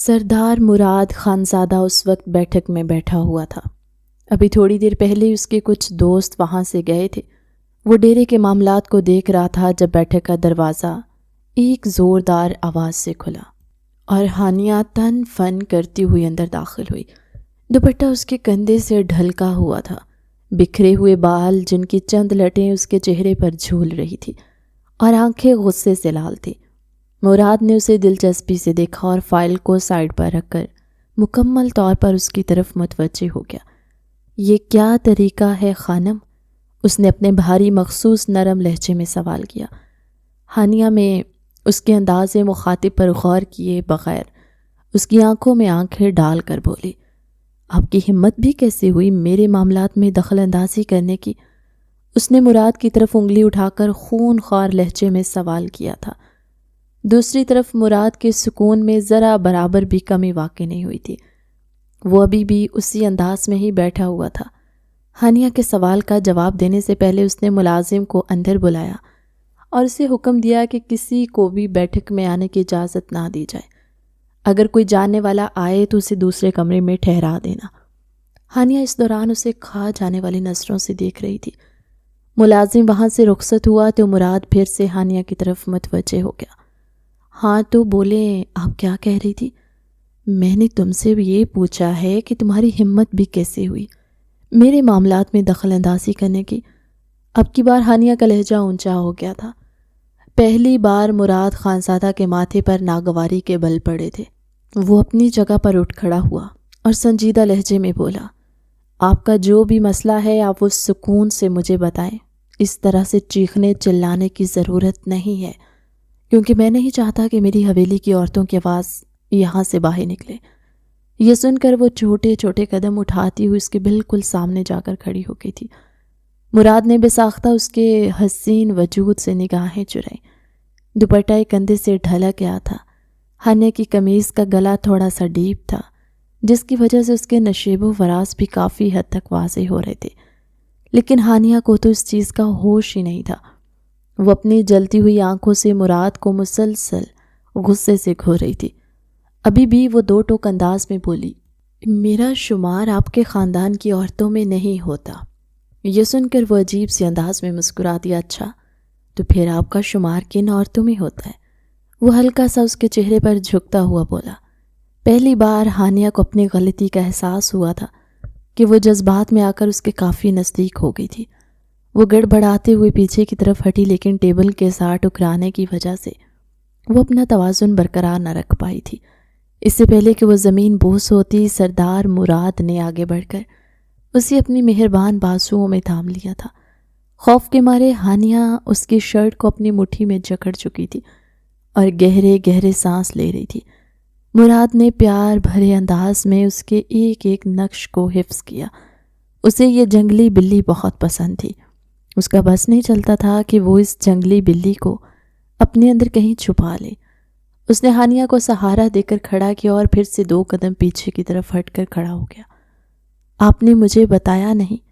سردار مراد خانزادہ اس وقت بیٹھک میں بیٹھا ہوا تھا۔ ابھی تھوڑی دیر پہلے اس کے کچھ دوست وہاں سے گئے تھے۔ وہ ڈیرے کے معاملات کو دیکھ رہا تھا جب بیٹھک کا دروازہ ایک زوردار آواز سے کھلا اور ہانیہ تن فن کرتی ہوئی اندر داخل ہوئی۔ دوپٹہ اس کے کندھے سے ڈھلکا ہوا تھا، بکھرے ہوئے بال جن کی چند لٹیں اس کے چہرے پر جھول رہی تھی اور آنکھیں غصے سے لال تھی۔ مراد نے اسے دلچسپی سے دیکھا اور فائل کو سائیڈ پر رکھ کر مکمل طور پر اس کی طرف متوجہ ہو گیا۔ یہ کیا طریقہ ہے خانم؟ اس نے اپنے بھاری مخصوص نرم لہجے میں سوال کیا۔ ہانیہ میں اس کے انداز مخاطب پر غور کیے بغیر اس کی آنکھوں میں آنکھیں ڈال کر بولی، آپ کی ہمت بھی کیسے ہوئی میرے معاملات میں دخل اندازی کرنے کی؟ اس نے مراد کی طرف انگلی اٹھا کر خون خوار لہجے میں سوال کیا تھا۔ دوسری طرف مراد کے سکون میں ذرا برابر بھی کمی واقع نہیں ہوئی تھی۔ وہ ابھی بھی اسی انداز میں ہی بیٹھا ہوا تھا۔ ہانیہ کے سوال کا جواب دینے سے پہلے اس نے ملازم کو اندر بلایا اور اسے حکم دیا کہ کسی کو بھی بیٹھک میں آنے کی اجازت نہ دی جائے۔ اگر کوئی جاننے والا آئے تو اسے دوسرے کمرے میں ٹھہرا دینا۔ ہانیہ اس دوران اسے کھا جانے والی نظروں سے دیکھ رہی تھی۔ ملازم وہاں سے رخصت ہوا تو مراد پھر سے ہانیہ کی طرف متوجہ ہو گیا۔ ہاں تو بولے، آپ کیا کہہ رہی تھی؟ میں نے تم سے بھی یہ پوچھا ہے کہ تمہاری ہمت بھی کیسے ہوئی میرے معاملات میں دخل اندازی کرنے کی؟ اب کی بار ہانیہ کا لہجہ اونچا ہو گیا تھا۔ پہلی بار مراد خانزادہ کے ماتھے پر ناگواری کے بل پڑے تھے۔ وہ اپنی جگہ پر اٹھ کھڑا ہوا اور سنجیدہ لہجے میں بولا، آپ کا جو بھی مسئلہ ہے آپ اس سکون سے مجھے بتائیں۔ اس طرح سے چیخنے چلانے کی ضرورت نہیں ہے، کیونکہ میں نہیں چاہتا کہ میری حویلی کی عورتوں کی آواز یہاں سے باہر نکلے۔ یہ سن کر وہ چھوٹے چھوٹے قدم اٹھاتی ہوئی اس کے بالکل سامنے جا کر کھڑی ہو گئی تھی۔ مراد نے بے ساختہ اس کے حسین وجود سے نگاہیں چرائیں۔ دوپٹہ کندھے سے ڈھلک گیا تھا۔ ہانیہ کی قمیض کا گلا تھوڑا سا ڈیپ تھا، جس کی وجہ سے اس کے نشیب و فراز بھی کافی حد تک واضح ہو رہے تھے، لیکن ہانیہ کو تو اس چیز کا ہوش ہی نہیں تھا۔ وہ اپنی جلتی ہوئی آنکھوں سے مراد کو مسلسل غصے سے گھور رہی تھی۔ ابھی بھی وہ دو ٹوک انداز میں بولی، میرا شمار آپ کے خاندان کی عورتوں میں نہیں ہوتا۔ یہ سن کر وہ عجیب سی انداز میں مسکرا دیا۔ اچھا تو پھر آپ کا شمار کن عورتوں میں ہوتا ہے؟ وہ ہلکا سا اس کے چہرے پر جھکتا ہوا بولا۔ پہلی بار ہانیہ کو اپنی غلطی کا احساس ہوا تھا کہ وہ جذبات میں آ کر اس کے کافی نزدیک ہو گئی تھی۔ وہ گڑبڑاتے ہوئے پیچھے کی طرف ہٹی، لیکن ٹیبل کے ساتھ ٹکرانے کی وجہ سے وہ اپنا توازن برقرار نہ رکھ پائی تھی۔ اس سے پہلے کہ وہ زمین بوس ہوتی، سردار مراد نے آگے بڑھ کر اسے اپنی مہربان بازوؤں میں تھام لیا تھا۔ خوف کے مارے ہانیہ اس کی شرٹ کو اپنی مٹھی میں جکڑ چکی تھی اور گہرے گہرے سانس لے رہی تھی۔ مراد نے پیار بھرے انداز میں اس کے ایک ایک نقش کو حفظ کیا۔ اسے یہ جنگلی بلی بہت پسند تھی۔ اس کا بس نہیں چلتا تھا کہ وہ اس جنگلی بلی کو اپنے اندر کہیں چھپا لے۔ اس نے ہانیہ کو سہارا دے کر کھڑا کیا اور پھر سے 2 قدم پیچھے کی طرف ہٹ کر کھڑا ہو گیا۔ آپ نے مجھے بتایا نہیں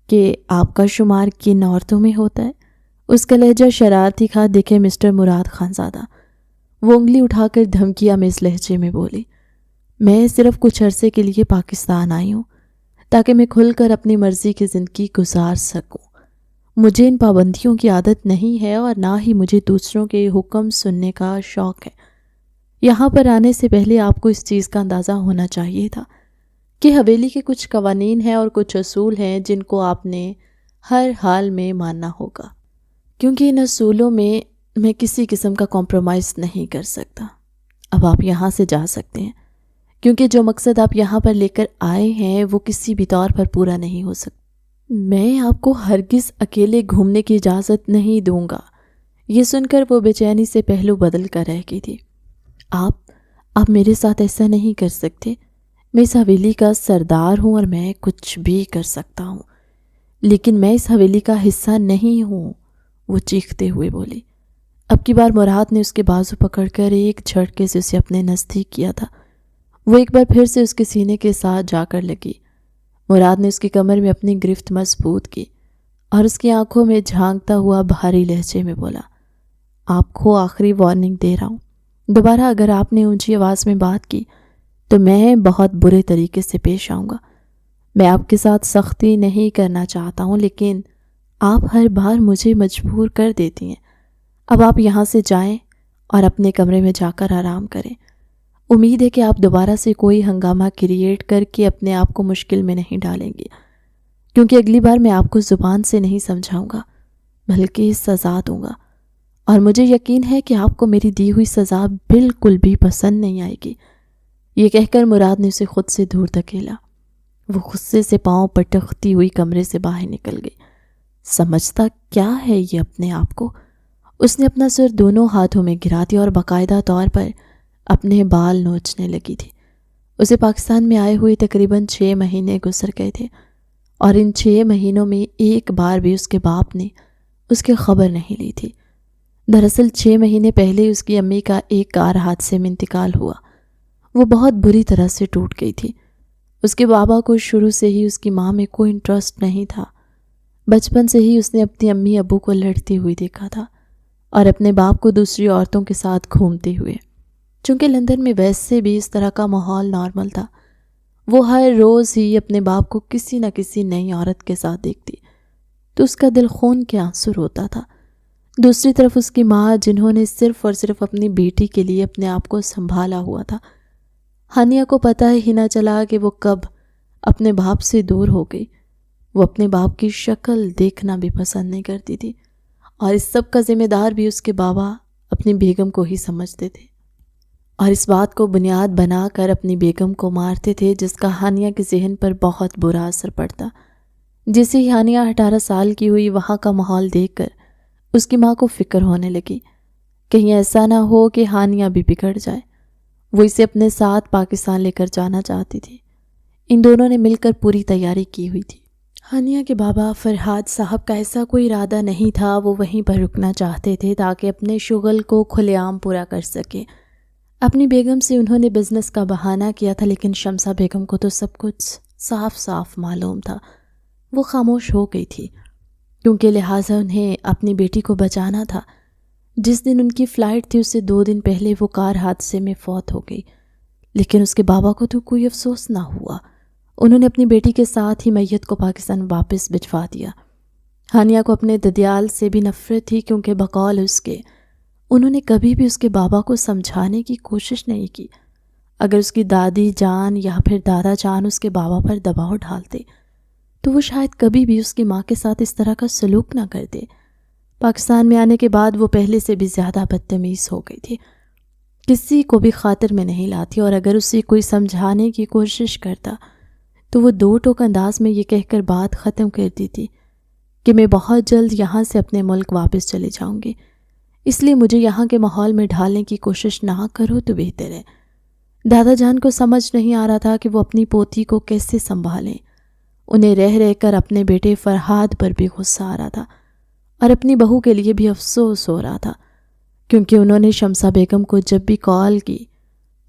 کہ آپ کا شمار کن عورتوں میں ہوتا ہے؟ اس کا لہجہ شرارتی تھا۔ دیکھے مسٹر مراد خانزادہ، وہ انگلی اٹھا کر دھمکیہ میں اس لہجے میں بولی، میں صرف کچھ عرصے کے لیے پاکستان آئی ہوں تاکہ میں کھل کر اپنی مرضی کی زندگی گزار سکوں۔ مجھے ان پابندیوں کی عادت نہیں ہے اور نہ ہی مجھے دوسروں کے حکم سننے کا شوق ہے۔ یہاں پر آنے سے پہلے آپ کو اس چیز کا اندازہ ہونا چاہیے تھا کہ حویلی کے کچھ قوانین ہیں اور کچھ اصول ہیں جن کو آپ نے ہر حال میں ماننا ہوگا، کیونکہ ان اصولوں میں کسی قسم کا کمپرومائز نہیں کر سکتا۔ اب آپ یہاں سے جا سکتے ہیں، کیونکہ جو مقصد آپ یہاں پر لے کر آئے ہیں وہ کسی بھی طور پر پورا نہیں ہو سکتا۔ میں آپ کو ہرگز اکیلے گھومنے کی اجازت نہیں دوں گا۔ یہ سن کر وہ بے چینی سے پہلو بدل کر رہ گئی تھی۔ آپ میرے ساتھ ایسا نہیں کر سکتے۔ میں اس حویلی کا سردار ہوں اور میں کچھ بھی کر سکتا ہوں، لیکن میں اس حویلی کا حصہ نہیں ہوں، وہ چیختے ہوئے بولی۔ اب کی بار مراد نے اس کے بازو پکڑ کر ایک جھٹکے سے اسے اپنے نزدیک کیا تھا۔ وہ ایک بار پھر سے اس کے سینے کے ساتھ جا کر لگی۔ مراد نے اس کی کمر میں اپنی گرفت مضبوط کی اور اس کی آنکھوں میں جھانکتا ہوا بھاری لہجے میں بولا، آپ کو آخری وارننگ دے رہا ہوں، دوبارہ اگر آپ نے اونچی آواز میں بات کی تو میں بہت برے طریقے سے پیش آؤں گا۔ میں آپ کے ساتھ سختی نہیں کرنا چاہتا ہوں، لیکن آپ ہر بار مجھے مجبور کر دیتی ہیں۔ اب آپ یہاں سے جائیں اور اپنے کمرے میں جا کر آرام کریں۔ امید ہے کہ آپ دوبارہ سے کوئی ہنگامہ کریٹ کر کے اپنے آپ کو مشکل میں نہیں ڈالیں گے، کیونکہ اگلی بار میں آپ کو زبان سے نہیں سمجھاؤں گا بلکہ سزا دوں گا، اور مجھے یقین ہے کہ آپ کو میری دی ہوئی سزا بالکل بھی پسند نہیں آئے گی۔ یہ کہہ کر مراد نے اسے خود سے دور دھکیلا۔ وہ غصے سے پاؤں پٹکتی ہوئی کمرے سے باہر نکل گئی۔ سمجھتا کیا ہے یہ اپنے آپ کو؟ اس نے اپنا سر دونوں ہاتھوں میں گرا دیا اور باقاعدہ طور پر اپنے بال نوچنے لگی تھی۔ اسے پاکستان میں آئے ہوئے تقریباً 6 مہینے گزر گئے تھے، اور ان 6 مہینوں میں ایک بار بھی اس کے باپ نے اس کی خبر نہیں لی تھی۔ دراصل 6 مہینے پہلے اس کی امی کا ایک کار حادثے میں انتقال ہوا۔ وہ بہت بری طرح سے ٹوٹ گئی تھی۔ اس کے بابا کو شروع سے ہی اس کی ماں میں کوئی انٹرسٹ نہیں تھا۔ بچپن سے ہی اس نے اپنی امی ابو کو لڑتے ہوئے دیکھا تھا اور اپنے باپ کو دوسری عورتوں کے ساتھ گھومتے ہوئے۔ چونکہ لندن میں ویسے بھی اس طرح کا ماحول نارمل تھا، وہ ہر روز ہی اپنے باپ کو کسی نہ کسی نئی عورت کے ساتھ دیکھتی تو اس کا دل خون کے آنسو روتا تھا۔ دوسری طرف اس کی ماں، جنہوں نے صرف اور صرف اپنی بیٹی کے لیے اپنے آپ کو سنبھالا ہوا تھا، ہانیہ کو پتہ ہی نہ چلا کہ وہ کب اپنے باپ سے دور ہو گئی۔ وہ اپنے باپ کی شکل دیکھنا بھی پسند نہیں کرتی تھی، اور اس سب کا ذمہ دار بھی اس کے بابا اپنی بیگم کو ہی سمجھتے تھے، اور اس بات کو بنیاد بنا کر اپنی بیگم کو مارتے تھے، جس کا ہانیہ کے ذہن پر بہت برا اثر پڑتا۔ جیسے ہی ہانیہ 18 سال کی ہوئی، وہاں کا ماحول دیکھ کر اس کی ماں کو فکر ہونے لگی، کہیں ایسا نہ ہو کہ ہانیہ بھی بگڑ جائے۔ وہ اسے اپنے ساتھ پاکستان لے کر جانا چاہتی تھی۔ ان دونوں نے مل کر پوری تیاری کی ہوئی تھی۔ ہانیہ کے بابا فرحاد صاحب کا ایسا کوئی ارادہ نہیں تھا، وہ وہیں پر رکنا چاہتے تھے تاکہ اپنے شغل کو کھلے عام پورا کر سکے۔ اپنی بیگم سے انہوں نے بزنس کا بہانہ کیا تھا، لیکن شمسہ بیگم کو تو سب کچھ صاف صاف معلوم تھا۔ وہ خاموش ہو گئی تھی، کیونکہ لہٰذا انہیں اپنی بیٹی کو بچانا تھا۔ جس دن ان کی فلائٹ تھی، اس سے 2 دن پہلے وہ کار حادثے میں فوت ہو گئی، لیکن اس کے بابا کو تو کوئی افسوس نہ ہوا۔ انہوں نے اپنی بیٹی کے ساتھ ہی میت کو پاکستان واپس بھجوا دیا۔ ہانیہ کو اپنے ددیال سے بھی نفرت تھی، کیونکہ بقول اس کے انہوں نے کبھی بھی اس کے بابا کو سمجھانے کی کوشش نہیں کی۔ اگر اس کی دادی جان یا پھر دادا جان اس کے بابا پر دباؤ ڈالتے تو وہ شاید کبھی بھی اس کی ماں کے ساتھ اس طرح کا سلوک نہ کرتے۔ پاکستان میں آنے کے بعد وہ پہلے سے بھی زیادہ بدتمیز ہو گئی تھی، کسی کو بھی خاطر میں نہیں لاتی، اور اگر اسے کوئی سمجھانے کی کوشش کرتا تو وہ 2 ٹوک انداز میں یہ کہہ کر بات ختم کر دیتی کہ میں بہت جلد یہاں سے اپنے ملک واپس چلے جاؤں گی، اس لیے مجھے یہاں کے ماحول میں ڈھالنے کی کوشش نہ کرو تو بہتر ہے۔ دادا جان کو سمجھ نہیں آ رہا تھا کہ وہ اپنی پوتی کو کیسے سنبھالیں۔ انہیں رہ کر اپنے بیٹے فرحاد پر بھی غصہ آ رہا تھا، اور اپنی بہو کے لیے بھی افسوس ہو رہا تھا، کیونکہ انہوں نے شمسہ بیگم کو جب بھی کال کی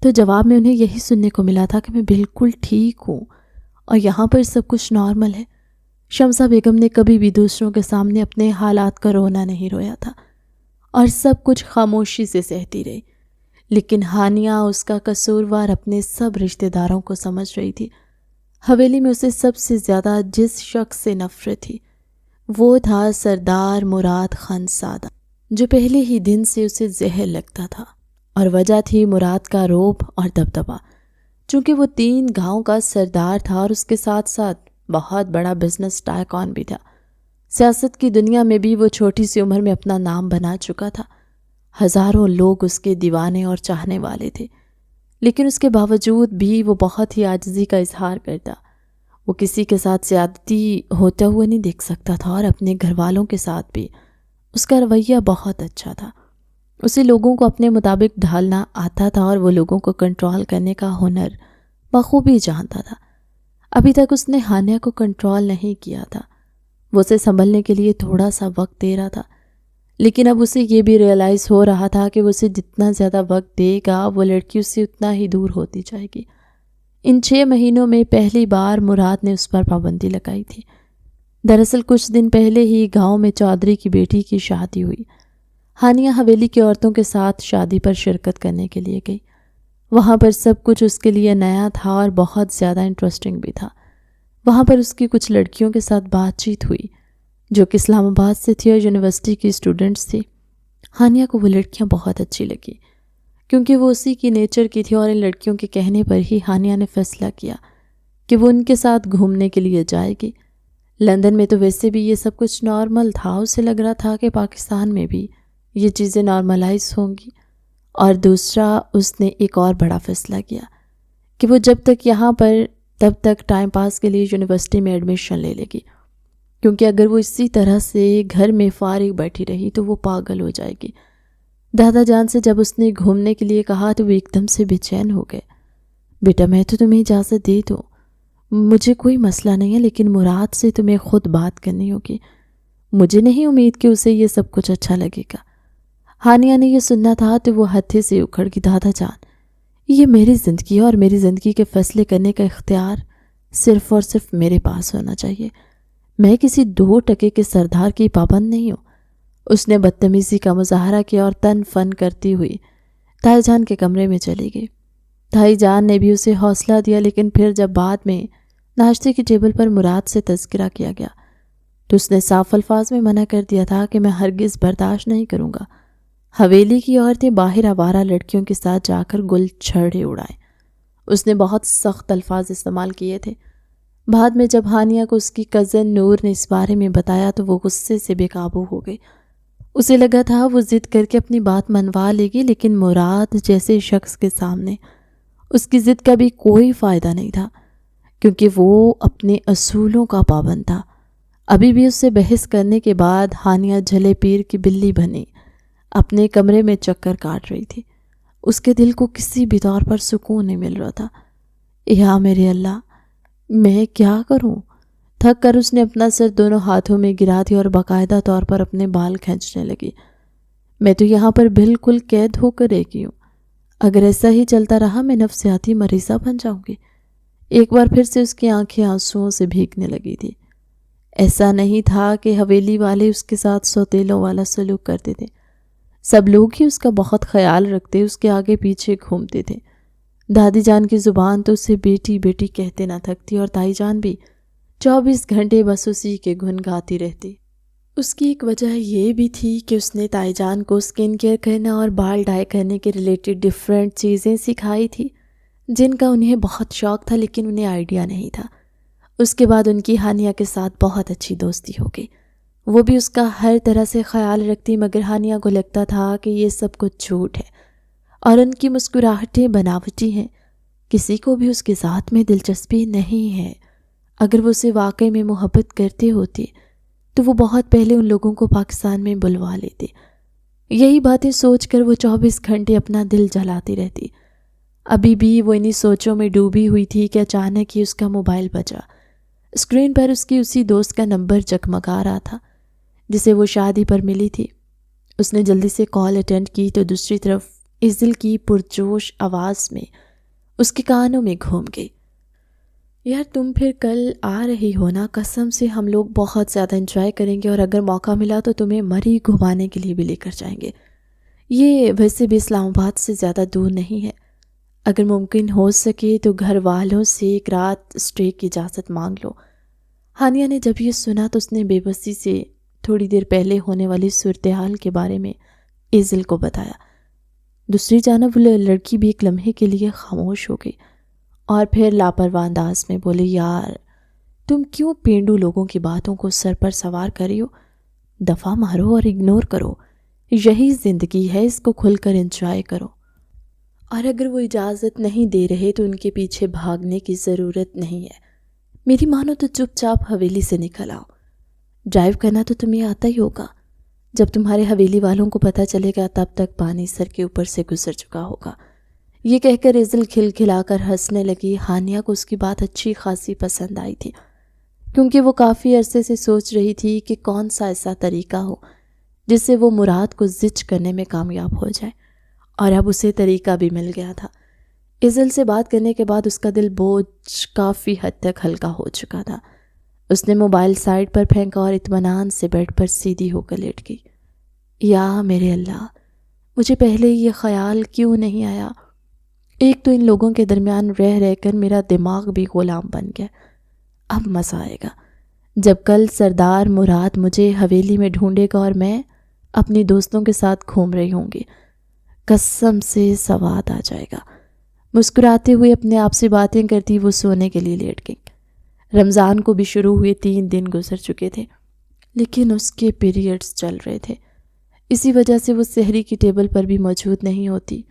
تو جواب میں انہیں یہی سننے کو ملا تھا کہ میں بالکل ٹھیک ہوں اور یہاں پر سب کچھ نارمل ہے۔ شمسہ بیگم نے کبھی بھی دوسروں کے سامنے اپنے حالات کا رونا نہیں رویا تھا، اور سب کچھ خاموشی سے سہتی رہی، لیکن ہانیہ اس کا قصوروار اپنے سب رشتہ داروں کو سمجھ رہی تھی۔ حویلی میں اسے سب سے زیادہ جس شخص سے نفرت تھی وہ تھا سردار مراد خان زادہ، جو پہلے ہی دن سے اسے زہر لگتا تھا، اور وجہ تھی مراد کا رعب اور دبدبہ، چونکہ وہ 3 گاؤں کا سردار تھا اور اس کے ساتھ ساتھ بہت بڑا بزنس ٹائکون بھی تھا۔ سیاست کی دنیا میں بھی وہ چھوٹی سی عمر میں اپنا نام بنا چکا تھا۔ ہزاروں لوگ اس کے دیوانے اور چاہنے والے تھے، لیکن اس کے باوجود بھی وہ بہت ہی عاجزی کا اظہار کرتا۔ وہ کسی کے ساتھ زیادتی ہوتا ہوا نہیں دیکھ سکتا تھا، اور اپنے گھر والوں کے ساتھ بھی اس کا رویہ بہت اچھا تھا۔ اسے لوگوں کو اپنے مطابق ڈھالنا آتا تھا، اور وہ لوگوں کو کنٹرول کرنے کا ہنر بخوبی جانتا تھا۔ ابھی تک اس نے ہانیہ کو کنٹرول نہیں کیا تھا، وہ اسے سنبھلنے کے لیے تھوڑا سا وقت دے رہا تھا، لیکن اب اسے یہ بھی ریئلائز ہو رہا تھا کہ وہ اسے جتنا زیادہ وقت دے گا وہ لڑکی اس سے اتنا ہی دور ہوتی جائے گی۔ ان 6 مہینوں میں پہلی بار مراد نے اس پر پابندی لگائی تھی۔ دراصل کچھ دن پہلے ہی گاؤں میں چودھری کی بیٹی کی شادی ہوئی۔ ہانیہ حویلی کی عورتوں کے ساتھ شادی پر شرکت کرنے کے لیے گئی۔ وہاں پر سب کچھ اس کے لیے نیا تھا اور بہت زیادہ انٹرسٹنگ بھی تھا۔ وہاں پر اس کی کچھ لڑکیوں کے ساتھ بات چیت ہوئی جو کہ اسلام آباد سے تھی اور یونیورسٹی کی اسٹوڈنٹس تھی۔ ہانیہ کو وہ لڑکیاں بہت اچھی لگی کیونکہ وہ اسی کی نیچر کی تھی، اور ان لڑکیوں کے کہنے پر ہی ہانیہ نے فیصلہ کیا کہ وہ ان کے ساتھ گھومنے کے لیے جائے گی۔ لندن میں تو ویسے بھی یہ سب کچھ نارمل تھا، اسے لگ رہا تھا کہ پاکستان میں بھی یہ چیزیں نارملائز ہوں گی۔ اور دوسرا، اس نے ایک اور بڑا فیصلہ کیا کہ وہ جب تک یہاں پر تب تک ٹائم پاس کے لیے یونیورسٹی میں ایڈمیشن لے لے گی، کیونکہ اگر وہ اسی طرح سے گھر میں فارغ بیٹھی رہی تو وہ پاگل ہو جائے گی۔ دادا جان سے جب اس نے گھومنے کے لیے کہا تو وہ ایک دم سے بے چین ہو گئے۔ بیٹا میں تو تمہیں اجازت دے دوں، مجھے کوئی مسئلہ نہیں ہے، لیکن مراد سے تمہیں خود بات کرنی ہوگی، مجھے نہیں امید کہ اسے یہ سب کچھ اچھا لگے گا۔ ہانیہ نے یہ سننا تھا تو وہ ہتھے سے اکھڑ گئی۔ دادا جان، یہ میری زندگی ہے اور میری زندگی کے فیصلے کرنے کا اختیار صرف اور صرف میرے پاس ہونا چاہیے، میں کسی 2 ٹکے کے سردار کی پابند نہیں ہوں۔ اس نے بدتمیزی کا مظاہرہ کیا اور تن فن کرتی ہوئی تائی جان کے کمرے میں چلی گئی۔ تائی جان نے بھی اسے حوصلہ دیا، لیکن پھر جب بعد میں ناشتے کی ٹیبل پر مراد سے تذکرہ کیا گیا تو اس نے صاف الفاظ میں منع کر دیا تھا کہ میں ہرگز برداشت نہیں کروں گا حویلی کی عورتیں باہر آوارہ لڑکیوں کے ساتھ جا کر گل چھڑے اڑائیں۔ اس نے بہت سخت الفاظ استعمال کیے تھے۔ بعد میں جب ہانیہ کو اس کی کزن نور نے اس بارے میں بتایا تو وہ غصے سے بے قابو ہو گئی۔ اسے لگا تھا وہ ضد کر کے اپنی بات منوا لے گی، لیکن مراد جیسے شخص کے سامنے اس کی ضد کا بھی کوئی فائدہ نہیں تھا، کیونکہ وہ اپنے اصولوں کا پابند تھا۔ ابھی بھی اس سے بحث کرنے کے بعد ہانیہ جھلے پیر کی بلی بنی اپنے کمرے میں چکر کاٹ رہی تھی۔ اس کے دل کو کسی بھی طور پر سکون نہیں مل رہا تھا۔ یا میرے اللہ، میں کیا کروں؟ تھک کر اس نے اپنا سر دونوں ہاتھوں میں گرا دیا اور باقاعدہ طور پر اپنے بال کھینچنے لگی۔ میں تو یہاں پر بالکل قید ہو کر رہ گئی ہوں، اگر ایسا ہی چلتا رہا میں نفسیاتی مریضہ بن جاؤں گی۔ ایک بار پھر سے اس کی آنکھیں آنسوؤں سے بھیگنے لگی تھی۔ ایسا نہیں تھا کہ حویلی والے اس کے ساتھ سوتیلوں والا سلوک کرتے تھے، سب لوگ ہی اس کا بہت خیال رکھتے، اس کے آگے پیچھے گھومتے تھے۔ دادی جان کی زبان تو اسے بیٹی بیٹی کہتے نہ تھکتی، اور تائی جان بھی 24 گھنٹے بس اسی کے گن گاتی رہتی۔ اس کی ایک وجہ یہ بھی تھی کہ اس نے تائی جان کو سکن کیئر کرنا اور بال ڈائی کرنے کے ریلیٹڈ ڈیفرنٹ چیزیں سکھائی تھی جن کا انہیں بہت شوق تھا، لیکن انہیں آئیڈیا نہیں تھا۔ اس کے بعد ان کی ہانیہ کے ساتھ بہت اچھی دوستی ہو گئی۔ وہ بھی اس کا ہر طرح سے خیال رکھتی، مگر ہانیہ کو لگتا تھا کہ یہ سب کچھ جھوٹ ہے اور ان کی مسکراہٹیں بناوٹی ہیں، کسی کو بھی اس کے ذات میں دلچسپی نہیں ہے۔ اگر وہ اسے واقعی میں محبت کرتے ہوتے تو وہ بہت پہلے ان لوگوں کو پاکستان میں بلوا لیتے۔ یہی باتیں سوچ کر وہ 24 گھنٹے اپنا دل جلاتی رہتی۔ ابھی بھی وہ انہی سوچوں میں ڈوبی ہوئی تھی کہ اچانک ہی اس کا موبائل بجا۔ اسکرین پر اس کی اسی دوست کا نمبر جگمگا رہا تھا جسے وہ شادی پر ملی تھی۔ اس نے جلدی سے کال اٹینڈ کی تو دوسری طرف ایزل کی پرجوش آواز میں اس کے کانوں میں گھوم گئی۔ یار تم پھر کل آ رہی ہو نا، قسم سے ہم لوگ بہت زیادہ انجوائے کریں گے، اور اگر موقع ملا تو تمہیں مری گھمانے کے لیے بھی لے کر جائیں گے۔ یہ ویسے بھی اسلام آباد سے زیادہ دور نہیں ہے، اگر ممکن ہو سکے تو گھر والوں سے ایک رات اسٹے کی اجازت مانگ لو۔ ہانیہ نے جب یہ سنا تو اس نے بے بسی سے تھوڑی دیر پہلے ہونے والی صورتحال کے بارے میں ایزل کو بتایا۔ دوسری جانب وہ لڑکی بھی ایک لمحے کے لیے خاموش ہو گئی اور پھر لاپرواہ انداز میں بولی، یار تم کیوں پینڈو لوگوں کی باتوں کو سر پر سوار کری ہو؟ دفعہ مارو اور اگنور کرو، یہی زندگی ہے، اس کو کھل کر انجوائے کرو، اور اگر وہ اجازت نہیں دے رہے تو ان کے پیچھے بھاگنے کی ضرورت نہیں ہے۔ میری مانو تو چپ چاپ حویلی سے نکل آؤ۔ ڈرائیو کرنا تو تمہیں آتا ہی ہوگا، جب تمہارے حویلی والوں کو پتہ چلے گا تب تک پانی سر کے اوپر سے گزر چکا ہوگا۔ یہ کہہ کر ایزل کھلکھلا کر ہنسنے لگی۔ ہانیہ کو اس کی بات اچھی خاصی پسند آئی تھی، کیونکہ وہ کافی عرصے سے سوچ رہی تھی کہ کون سا ایسا طریقہ ہو جس سے وہ مراد کو زچ کرنے میں کامیاب ہو جائے، اور اب اسے طریقہ بھی مل گیا تھا۔ ایزل سے بات کرنے کے بعد اس کا دل بوجھ کافی حد تک ہلکا ہو چکا تھا۔ اس نے موبائل سائڈ پر پھینکا اور اطمینان سے بیڈ پر سیدھی ہو کر لیٹ گئی۔ یا میرے اللہ، مجھے پہلے یہ خیال کیوں نہیں آیا؟ ایک تو ان لوگوں کے درمیان رہ رہ کر میرا دماغ بھی غلام بن گیا۔ اب مزہ آئے گا جب کل سردار مراد مجھے حویلی میں ڈھونڈے گا اور میں اپنی دوستوں کے ساتھ گھوم رہی ہوں گی۔ قسم سے سواد آ جائے گا۔ مسکراتے ہوئے اپنے آپ سے باتیں کرتی وہ سونے کے لیے لیٹ گئی۔ رمضان کو بھی شروع ہوئے 3 دن گزر چکے تھے، لیکن اس کے پیریڈز چل رہے تھے۔ اسی وجہ سے وہ سحری کی ٹیبل پر بھی موجود نہیں ہوتی۔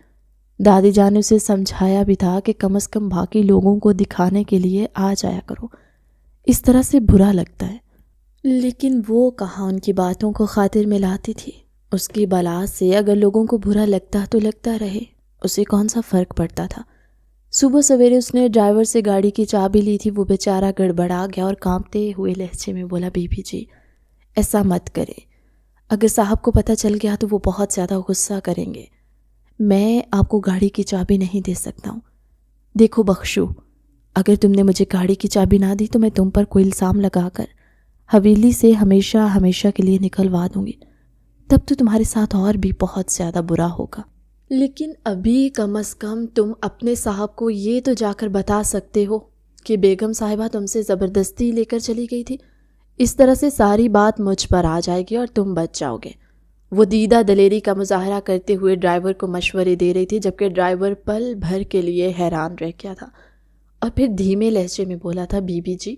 دادی جان نے اسے سمجھایا بھی تھا کہ کم از کم باقی لوگوں کو دکھانے کے لیے آ جایا کرو، اس طرح سے برا لگتا ہے، لیکن وہ کہاں ان کی باتوں کو خاطر میں لاتی تھی۔ اس کی بلا سے اگر لوگوں کو برا لگتا تو لگتا رہے، اسے کون سا فرق پڑتا تھا۔ صبح سویرے اس نے ڈرائیور سے گاڑی کی چابی لی تھی۔ وہ بیچارہ گڑبڑا گیا اور کانپتے ہوئے لہجے میں بولا، بی بی جی ایسا مت کرے، اگر صاحب کو پتہ چل گیا تو وہ بہت زیادہ غصہ کریں گے۔ میں آپ کو گاڑی کی چابی نہیں دے سکتا ہوں۔ دیکھو بخشو، اگر تم نے مجھے گاڑی کی چابی نہ دی تو میں تم پر کوئی الزام لگا کر حویلی سے ہمیشہ کے لیے نکلوا دوں گی، تب تو تمہارے ساتھ اور بھی بہت زیادہ برا ہوگا۔ لیکن ابھی کم از کم تم اپنے صاحب کو یہ تو جا کر بتا سکتے ہو کہ بیگم صاحبہ تم سے زبردستی لے کر چلی گئی تھی۔ اس طرح سے ساری بات مجھ پر آ جائے گی اور تم بچ جاؤ گے۔ وہ دیدہ دلیری کا مظاہرہ کرتے ہوئے ڈرائیور کو مشورے دے رہی تھی، جبکہ ڈرائیور پل بھر کے لیے حیران رہ گیا تھا اور پھر دھیمے لہجے میں بولا تھا، بی بی جی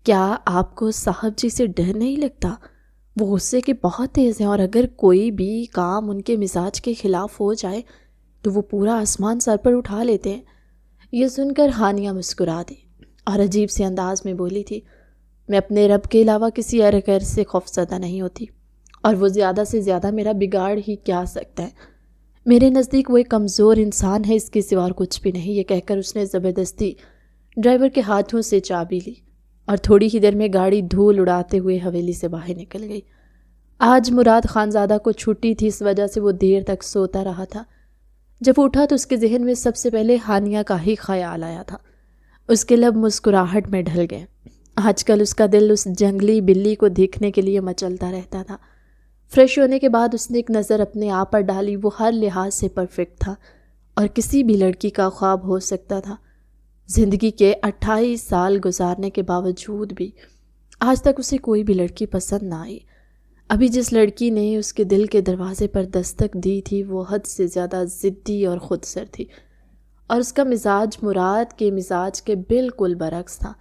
کیا آپ کو صاحب جی سے ڈر نہیں لگتا؟ وہ غصے کے بہت تیز ہیں اور اگر کوئی بھی کام ان کے مزاج کے خلاف ہو جائے تو وہ پورا آسمان سر پر اٹھا لیتے ہیں۔ یہ سن کر ہانیہ مسکرا دی اور عجیب سے انداز میں بولی تھی، میں اپنے رب کے علاوہ کسی اور غیر سے خوفزدہ نہیں ہوتی، اور وہ زیادہ سے زیادہ میرا بگاڑ ہی کیا سکتا ہے۔ میرے نزدیک وہ ایک کمزور انسان ہے، اس کے سوا اور کچھ بھی نہیں۔ یہ کہہ کر اس نے زبردستی ڈرائیور کے ہاتھوں سے چابی لی اور تھوڑی ہی دیر میں گاڑی دھول اڑاتے ہوئے حویلی سے باہر نکل گئی۔ آج مراد خانزادہ کو چھٹی تھی، اس وجہ سے وہ دیر تک سوتا رہا تھا۔ جب اٹھا تو اس کے ذہن میں سب سے پہلے ہانیہ کا ہی خیال آیا تھا۔ اس کے لب مسکراہٹ میں ڈھل گئے۔ آج کل اس کا دل اس جنگلی بلی کو دیکھنے کے لیے مچلتا رہتا تھا۔ فریش ہونے کے بعد اس نے ایک نظر اپنے آپ پر ڈالی۔ وہ ہر لحاظ سے پرفیکٹ تھا اور کسی بھی لڑکی کا خواب ہو سکتا تھا۔ زندگی کے 28 سال گزارنے کے باوجود بھی آج تک اسے کوئی بھی لڑکی پسند نہ آئی۔ ابھی جس لڑکی نے اس کے دل کے دروازے پر دستک دی تھی وہ حد سے زیادہ ضدی اور خودسر تھی، اور اس کا مزاج مراد کے مزاج کے بالکل برعکس تھا۔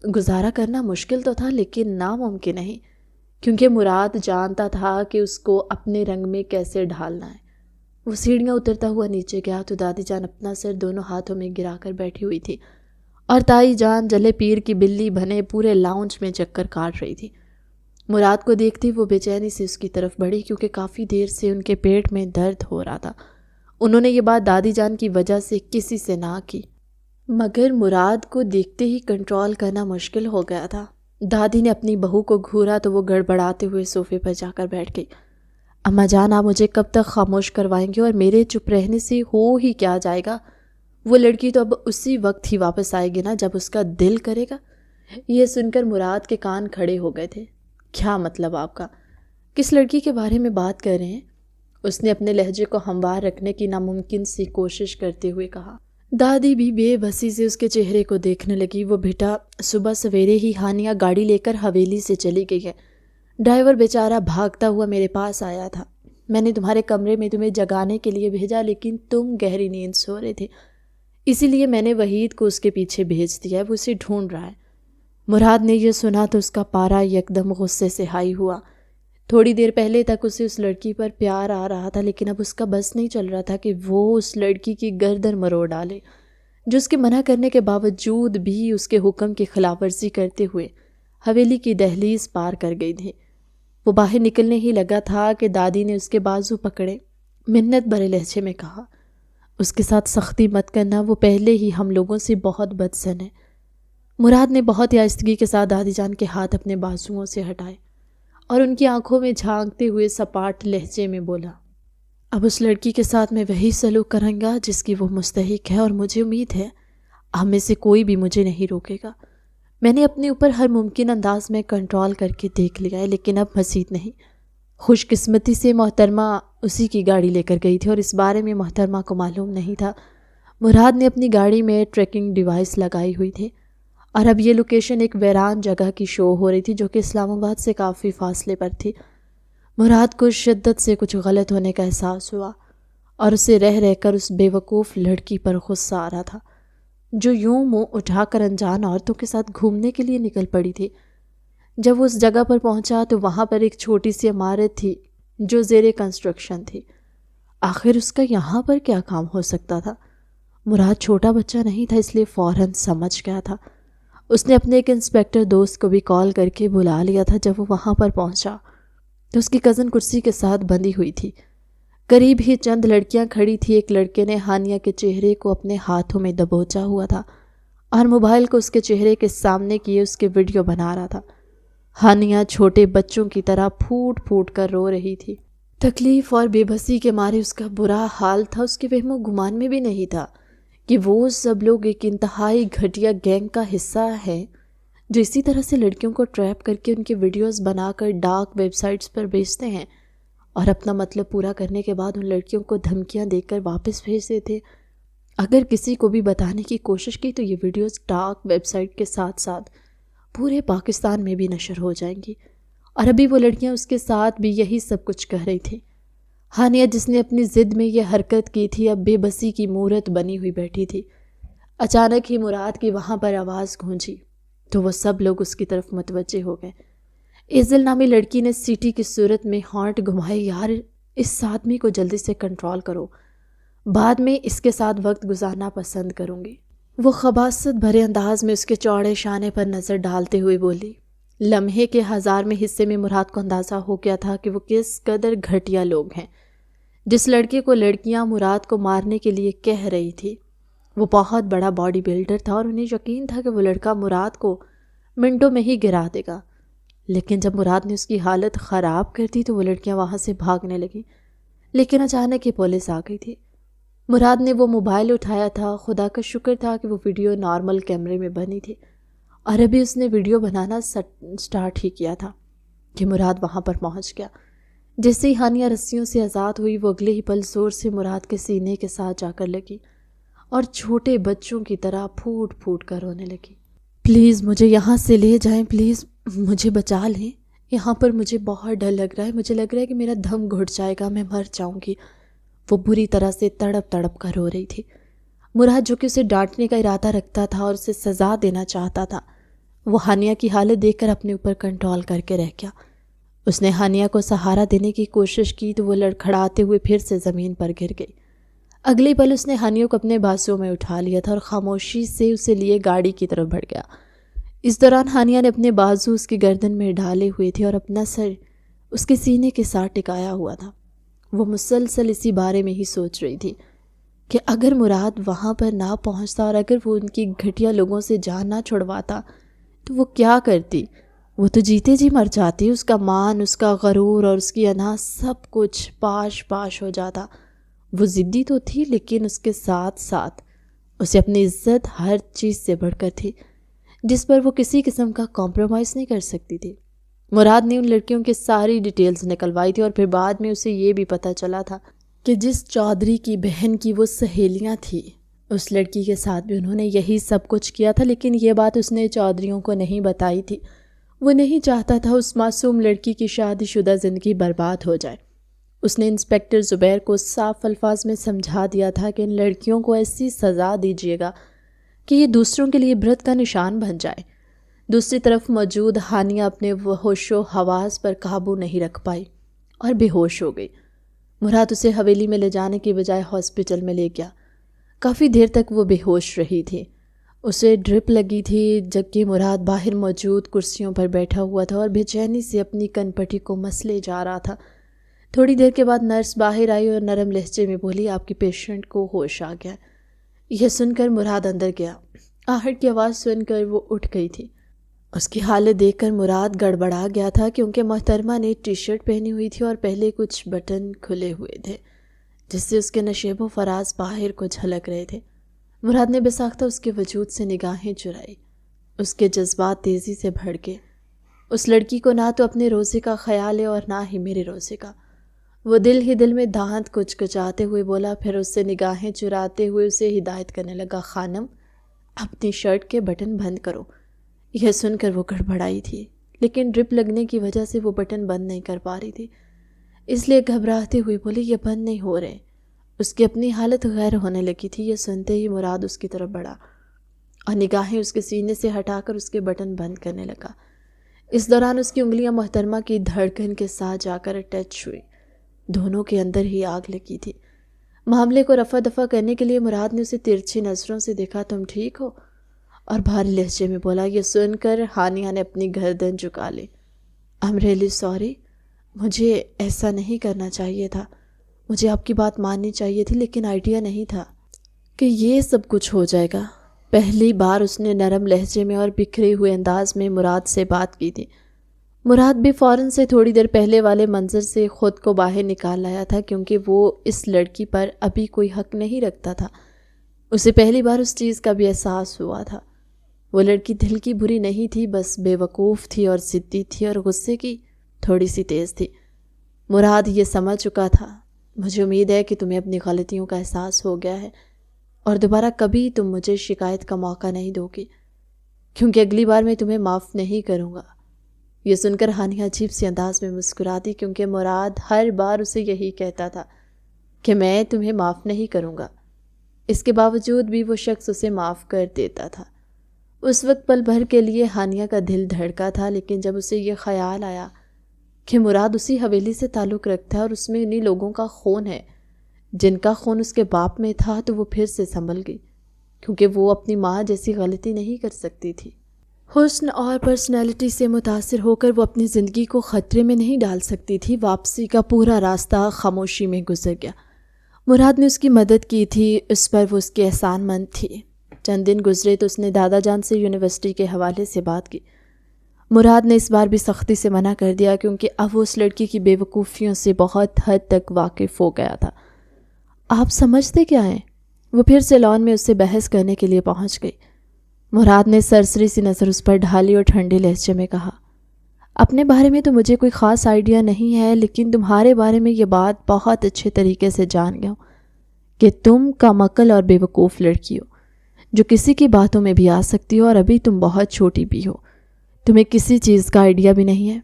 گزارا کرنا مشکل تو تھا لیکن ناممکن نہیں، کیونکہ مراد جانتا تھا کہ اس کو اپنے رنگ میں کیسے ڈھالنا ہے۔ وہ سیڑھیاں اترتا ہوا نیچے گیا تو دادی جان اپنا سر دونوں ہاتھوں میں گرا کر بیٹھی ہوئی تھی اور تائی جان جلے پیر کی بلی بنے پورے لاؤنج میں چکر کاٹ رہی تھی۔ مراد کو دیکھتی وہ بے چینی سے اس کی طرف بڑھی، کیونکہ کافی دیر سے ان کے پیٹ میں درد ہو رہا تھا۔ انہوں نے یہ بات دادی جان کی وجہ سے کسی سے نہ کی، مگر مراد کو دیکھتے ہی کنٹرول کرنا مشکل ہو گیا تھا۔ دادی نے اپنی بہو کو گھورا تو وہ گڑبڑاتے ہوئے صوفے پر جا کر بیٹھ گئی۔ اماں جان آپ مجھے کب تک خاموش کروائیں گے، اور میرے چپ رہنے سے ہو ہی کیا جائے گا؟ وہ لڑکی تو اب اسی وقت ہی واپس آئے گی نا جب اس کا دل کرے گا۔ یہ سن کر مراد کے کان کھڑے ہو گئے تھے۔ کیا مطلب آپ کا؟ کس لڑکی کے بارے میں بات کر رہے ہیں؟ اس نے اپنے لہجے کو ہموار رکھنے کی ناممکن سی کوشش کرتے ہوئے کہا۔ دادی بھی بے بسی سے اس کے چہرے کو دیکھنے لگی۔ وہ بیٹا صبح سویرے ہی ہانیہ گاڑی لے کر حویلی سے چلی گئی ہے۔ ڈرائیور بیچارہ بھاگتا ہوا میرے پاس آیا تھا۔ میں نے تمہارے کمرے میں تمہیں جگانے کے لیے بھیجا، لیکن تم گہری نیند سو رہے تھے، اسی لیے میں نے وحید کو اس کے پیچھے بھیج دیا ہے، وہ اسے ڈھونڈ رہا ہے۔ مراد نے یہ سنا تو اس کا پارا یکدم غصے سے ہائی ہوا۔ تھوڑی دیر پہلے تک اسے اس لڑکی پر پیار آ رہا تھا، لیکن اب اس کا بس نہیں چل رہا تھا کہ وہ اس لڑکی کی گردن مروڑ ڈالے، جو اس کے منع کرنے کے باوجود بھی اس کے حکم کی خلاف ورزی کرتے ہوئے حویلی کی دہلیز پار کر گئی تھی۔ وہ باہر نکلنے ہی لگا تھا کہ دادی نے اس کے بازو پکڑے، منت بھرے لہجے میں کہا، اس کے ساتھ سختی مت کرنا، وہ پہلے ہی ہم لوگوں سے بہت بدسن ہے۔ مراد نے بہت آہستگی کے ساتھ دادی جان کے ہاتھ اپنے بازوؤں سے ہٹائے اور ان کی آنکھوں میں جھانکتے ہوئے سپاٹ لہجے میں بولا، اب اس لڑکی کے ساتھ میں وہی سلوک کروں گا جس کی وہ مستحق ہے، اور مجھے امید ہے آپ میں سے کوئی بھی مجھے نہیں روکے گا۔ میں نے اپنے اوپر ہر ممکن انداز میں کنٹرول کر کے دیکھ لیا ہے، لیکن اب مزید نہیں۔ خوش قسمتی سے محترمہ اسی کی گاڑی لے کر گئی تھی اور اس بارے میں محترمہ کو معلوم نہیں تھا۔ مراد نے اپنی گاڑی میں ٹریکنگ ڈیوائس لگائی ہوئی تھی اور اب یہ لوکیشن ایک ویران جگہ کی شو ہو رہی تھی جو کہ اسلام آباد سے کافی فاصلے پر تھی۔ مراد کو شدت سے کچھ غلط ہونے کا احساس ہوا اور اسے رہ رہ کر اس بے وقوف لڑکی پر غصہ آ رہا تھا جو یوں منہ اٹھا کر انجان عورتوں کے ساتھ گھومنے کے لیے نکل پڑی تھی۔ جب وہ اس جگہ پر پہنچا تو وہاں پر ایک چھوٹی سی عمارت تھی جو زیر کنسٹرکشن تھی۔ آخر اس کا یہاں پر کیا کام ہو سکتا تھا؟ مراد چھوٹا بچہ نہیں تھا، اس لیے فوراً سمجھ گیا تھا۔ اس نے اپنے ایک انسپیکٹر دوست کو بھی کال کر کے بلا لیا تھا۔ جب وہ وہاں پر پہنچا تو اس کی کزن کرسی کے ساتھ بندھی ہوئی تھی۔ قریب ہی چند لڑکیاں کھڑی تھی۔ ایک لڑکے نے ہانیہ کے چہرے کو اپنے ہاتھوں میں دبوچا ہوا تھا اور موبائل کو اس کے چہرے کے سامنے کیے اس کے ویڈیو بنا رہا تھا۔ ہانیہ چھوٹے بچوں کی طرح پھوٹ پھوٹ کر رو رہی تھی۔ تکلیف اور بے بسی کے مارے اس کا برا حال تھا۔ اس کے وہم و گمان میں بھی نہیں تھا کہ وہ سب لوگ ایک انتہائی گھٹیا گینگ کا حصہ ہیں جو اسی طرح سے لڑکیوں کو ٹریپ کر کے ان کے ویڈیوز بنا کر ڈارک ویب سائٹس پر بیچتے ہیں اور اپنا مطلب پورا کرنے کے بعد ان لڑکیوں کو دھمکیاں دے کر واپس بھیج دیتے۔ اگر کسی کو بھی بتانے کی کوشش کی تو یہ ویڈیوز ڈارک ویب سائٹ کے ساتھ ساتھ پورے پاکستان میں بھی نشر ہو جائیں گی، اور ابھی وہ لڑکیاں اس کے ساتھ بھی یہی سب کچھ کہہ رہی تھیں۔ ہانیہ جس نے اپنی ضد میں یہ حرکت کی تھی اب بے بسی کی مورت بنی ہوئی بیٹھی تھی۔ اچانک ہی مراد کی وہاں پر آواز گونجی تو وہ سب لوگ اس کی طرف متوجہ ہو گئے۔ ایزل نامی لڑکی نے سیٹی کی صورت میں ہونٹ گھمائے، یار اس آدمی کو جلدی سے کنٹرول کرو، بعد میں اس کے ساتھ وقت گزارنا پسند کروں گی۔ وہ خباثت بھرے انداز میں اس کے چوڑے شانے پر نظر ڈالتے ہوئے بولی۔ لمحے کے 1000ویں حصے میں مراد کو اندازہ ہو گیا تھا کہ وہ کس قدر گھٹیا لوگ ہیں۔ جس لڑکے کو لڑکیاں مراد کو مارنے کے لیے کہہ رہی تھی وہ بہت بڑا باڈی بلڈر تھا اور انہیں یقین تھا کہ وہ لڑکا مراد کو منٹوں میں ہی گرا دے گا، لیکن جب مراد نے اس کی حالت خراب کر دی تو وہ لڑکیاں وہاں سے بھاگنے لگیں، لیکن اچانک ہی پولیس آ گئی تھی۔ مراد نے وہ موبائل اٹھایا تھا، خدا کا شکر تھا کہ وہ ویڈیو نارمل کیمرے میں بنی تھی، اور ابھی اس نے ویڈیو بنانا سٹارٹ ہی کیا تھا کہ مراد وہاں پر پہنچ گیا۔ جیسے ہی ہانیہ رسیوں سے آزاد ہوئی وہ اگلے ہی پل زور سے مراد کے سینے کے ساتھ جا کر لگی اور چھوٹے بچوں کی طرح پھوٹ پھوٹ کر رونے لگی۔ پلیز مجھے یہاں سے لے جائیں، پلیز مجھے بچا لیں، یہاں پر مجھے بہت ڈر لگ رہا ہے، مجھے لگ رہا ہے کہ میرا دم گھٹ جائے گا، میں مر جاؤں گی۔ وہ بری طرح سے تڑپ تڑپ کر رو رہی تھی۔ مراد جو کہ اسے ڈانٹنے کا ارادہ رکھتا تھا اور اسے سزا دینا چاہتا تھا، وہ ہانیہ کی حالت دیکھ کر اپنے اوپر کنٹرول کر کے رہ گیا۔ اس نے ہانیہ کو سہارا دینے کی کوشش کی تو وہ لڑکھڑاتے ہوئے پھر سے زمین پر گر گئی۔ اگلے پل اس نے ہانیہ کو اپنے بازوؤں میں اٹھا لیا تھا اور خاموشی سے اسے لیے گاڑی کی طرف بڑھ گیا۔ اس دوران ہانیہ نے اپنے بازو اس کی گردن میں ڈالے ہوئے تھے اور اپنا سر اس کے سینے کے ساتھ ٹکایا ہوا تھا۔ وہ مسلسل اسی بارے میں ہی سوچ رہی تھی کہ اگر مراد وہاں پر نہ پہنچتا اور اگر وہ ان کی گھٹیا لوگوں سے جان نہ چھڑواتا تو وہ کیا کرتی؟ وہ تو جیتے جی مر جاتی۔ اس کا مان، اس کا غرور اور اس کی انا سب کچھ پاش پاش ہو جاتا۔ وہ ضدی تو تھی لیکن اس کے ساتھ ساتھ اسے اپنی عزت ہر چیز سے بڑھ کر تھی جس پر وہ کسی قسم کا کمپرومائز نہیں کر سکتی تھی۔ مراد نے ان لڑکیوں کی ساری ڈیٹیلز نکلوائی تھی اور پھر بعد میں اسے یہ بھی پتہ چلا تھا کہ جس چودھری کی بہن کی وہ سہیلیاں تھیں اس لڑکی کے ساتھ بھی انہوں نے یہی سب کچھ کیا تھا، لیکن یہ بات اس نے چودھریوں کو نہیں بتائی تھی۔ وہ نہیں چاہتا تھا اس معصوم لڑکی کی شادی شدہ زندگی برباد ہو جائے۔ اس نے انسپیکٹر زبیر کو صاف الفاظ میں سمجھا دیا تھا کہ ان لڑکیوں کو ایسی سزا دیجیے گا کہ یہ دوسروں کے لیے عبرت کا نشان بن جائے۔ دوسری طرف موجود ہانیہ اپنے ہوش و حواس پر قابو نہیں رکھ پائی اور بے ہوش ہو گئی۔ مراد اسے حویلی میں لے جانے کی بجائے ہاسپٹل میں لے گیا۔ کافی دیر تک وہ بے ہوش رہی تھی، اسے ڈرپ لگی تھی، جبکہ مراد باہر موجود کرسیوں پر بیٹھا ہوا تھا اور بے چینی سے اپنی کن پٹی کو مسلے جا رہا تھا۔ تھوڑی دیر کے بعد نرس باہر آئی اور نرم لہجے میں بولی، آپ کی پیشنٹ کو ہوش آ گیا۔ یہ سن کر مراد اندر گیا۔ آہٹ کی آواز سن کر وہ اٹھ گئی تھی۔ اس کی حالت دیکھ کر مراد گڑبڑا گیا تھا کیونکہ محترمہ نے ٹی شرٹ پہنی ہوئی تھی اور پہلے کچھ بٹن کھلے ہوئے تھے جس سے اس کے نشیب و فراز باہر کو جھلک رہے تھے۔ مراد نے بے ساختہ اس کے وجود سے نگاہیں چرائی۔ اس کے جذبات تیزی سے بھڑکے۔ اس لڑکی کو نہ تو اپنے روزے کا خیال ہے اور نہ ہی میرے روزے کا۔ وہ دل ہی دل میں دانت کچکچاتے ہوئے بولا، پھر اس سے نگاہیں چراتے ہوئے اسے ہدایت کرنے لگا، خانم اپنی شرٹ کے بٹن بند کرو۔ یہ سن کر وہ گڑبڑائی تھی، لیکن ڈرپ لگنے کی وجہ سے وہ بٹن بند نہیں کر پا رہی تھی، اس لیے گھبراتے ہوئے بولی، یہ بند نہیں ہو رہے۔ اس کی اپنی حالت غیر ہونے لگی تھی۔ یہ سنتے ہی مراد اس کی طرف بڑھا اور نگاہیں اس کے سینے سے ہٹا کر اس کے بٹن بند کرنے لگا۔ اس دوران اس کی انگلیاں محترمہ کی دھڑکن کے ساتھ جا کر ٹچ ہوئی۔ دونوں کے اندر ہی آگ لگی تھی۔ معاملے کو رفع دفع کرنے کے لیے مراد نے اسے ترچھی نظروں سے دیکھا، تم ٹھیک ہو؟ اور بھاری لہجے میں بولا۔ یہ سن کر ہانیہ نے اپنی گردن جھکا لی۔ I'm really sorry، مجھے ایسا نہیں کرنا چاہیے تھا، مجھے آپ کی بات ماننی چاہیے تھی، لیکن آئیڈیا نہیں تھا کہ یہ سب کچھ ہو جائے گا۔ پہلی بار اس نے نرم لہجے میں اور بکھرے ہوئے انداز میں مراد سے بات کی تھی۔ مراد بھی فوراً سے تھوڑی دیر پہلے والے منظر سے خود کو باہر نکال لایا تھا، کیونکہ وہ اس لڑکی پر ابھی کوئی حق نہیں رکھتا تھا۔ اسے پہلی بار اس چیز کا بھی احساس ہوا تھا۔ وہ لڑکی دل کی بری نہیں تھی، بس بے وقوف تھی اور ضدی تھی، اور غصے کی تھوڑی سی تیز تھی۔ مراد یہ سمجھ چکا تھا۔ مجھے امید ہے کہ تمہیں اپنی غلطیوں کا احساس ہو گیا ہے اور دوبارہ کبھی تم مجھے شکایت کا موقع نہیں دو گی، کیونکہ اگلی بار میں تمہیں معاف نہیں کروں گا۔ یہ سن کر ہانیہ عجیب سی انداز میں مسکرا دی، کیونکہ مراد ہر بار اسے یہی کہتا تھا کہ میں تمہیں معاف نہیں کروں گا۔ اس کے باوجود بھی وہ شخص اسے معاف کر دیتا تھا۔ اس وقت پل بھر کے لیے ہانیہ کا دل دھڑکا تھا، لیکن جب اسے یہ خیال آیا کہ مراد اسی حویلی سے تعلق رکھتا ہے اور اس میں انہی لوگوں کا خون ہے جن کا خون اس کے باپ میں تھا، تو وہ پھر سے سنبھل گئی، کیونکہ وہ اپنی ماں جیسی غلطی نہیں کر سکتی تھی۔ حسن اور پرسنالٹی سے متاثر ہو کر وہ اپنی زندگی کو خطرے میں نہیں ڈال سکتی تھی۔ واپسی کا پورا راستہ خاموشی میں گزر گیا۔ مراد نے اس کی مدد کی تھی، اس پر وہ اس کے احسان مند تھی۔ چند دن گزرے تو اس نے دادا جان سے یونیورسٹی کے حوالے سے بات کی۔ مراد نے اس بار بھی سختی سے منع کر دیا، کیونکہ اب وہ اس لڑکی کی بے وقوفیوں سے بہت حد تک واقف ہو گیا تھا۔ آپ سمجھتے کیا ہیں؟ وہ پھر سے لان میں اس سے بحث کرنے کے لیے پہنچ گئی۔ مراد نے سرسری سی نظر اس پر ڈھالی اور ٹھنڈے لہجے میں کہا، اپنے بارے میں تو مجھے کوئی خاص آئیڈیا نہیں ہے، لیکن تمہارے بارے میں یہ بات بہت اچھے طریقے سے جان گیا ہوں کہ تم کم عقل اور بے وقوف لڑکی ہو، جو کسی کی باتوں میں بھی آ سکتی ہو، اور ابھی تم بہت چھوٹی بھی ہو، تمہیں کسی چیز کا آئیڈیا بھی نہیں ہے۔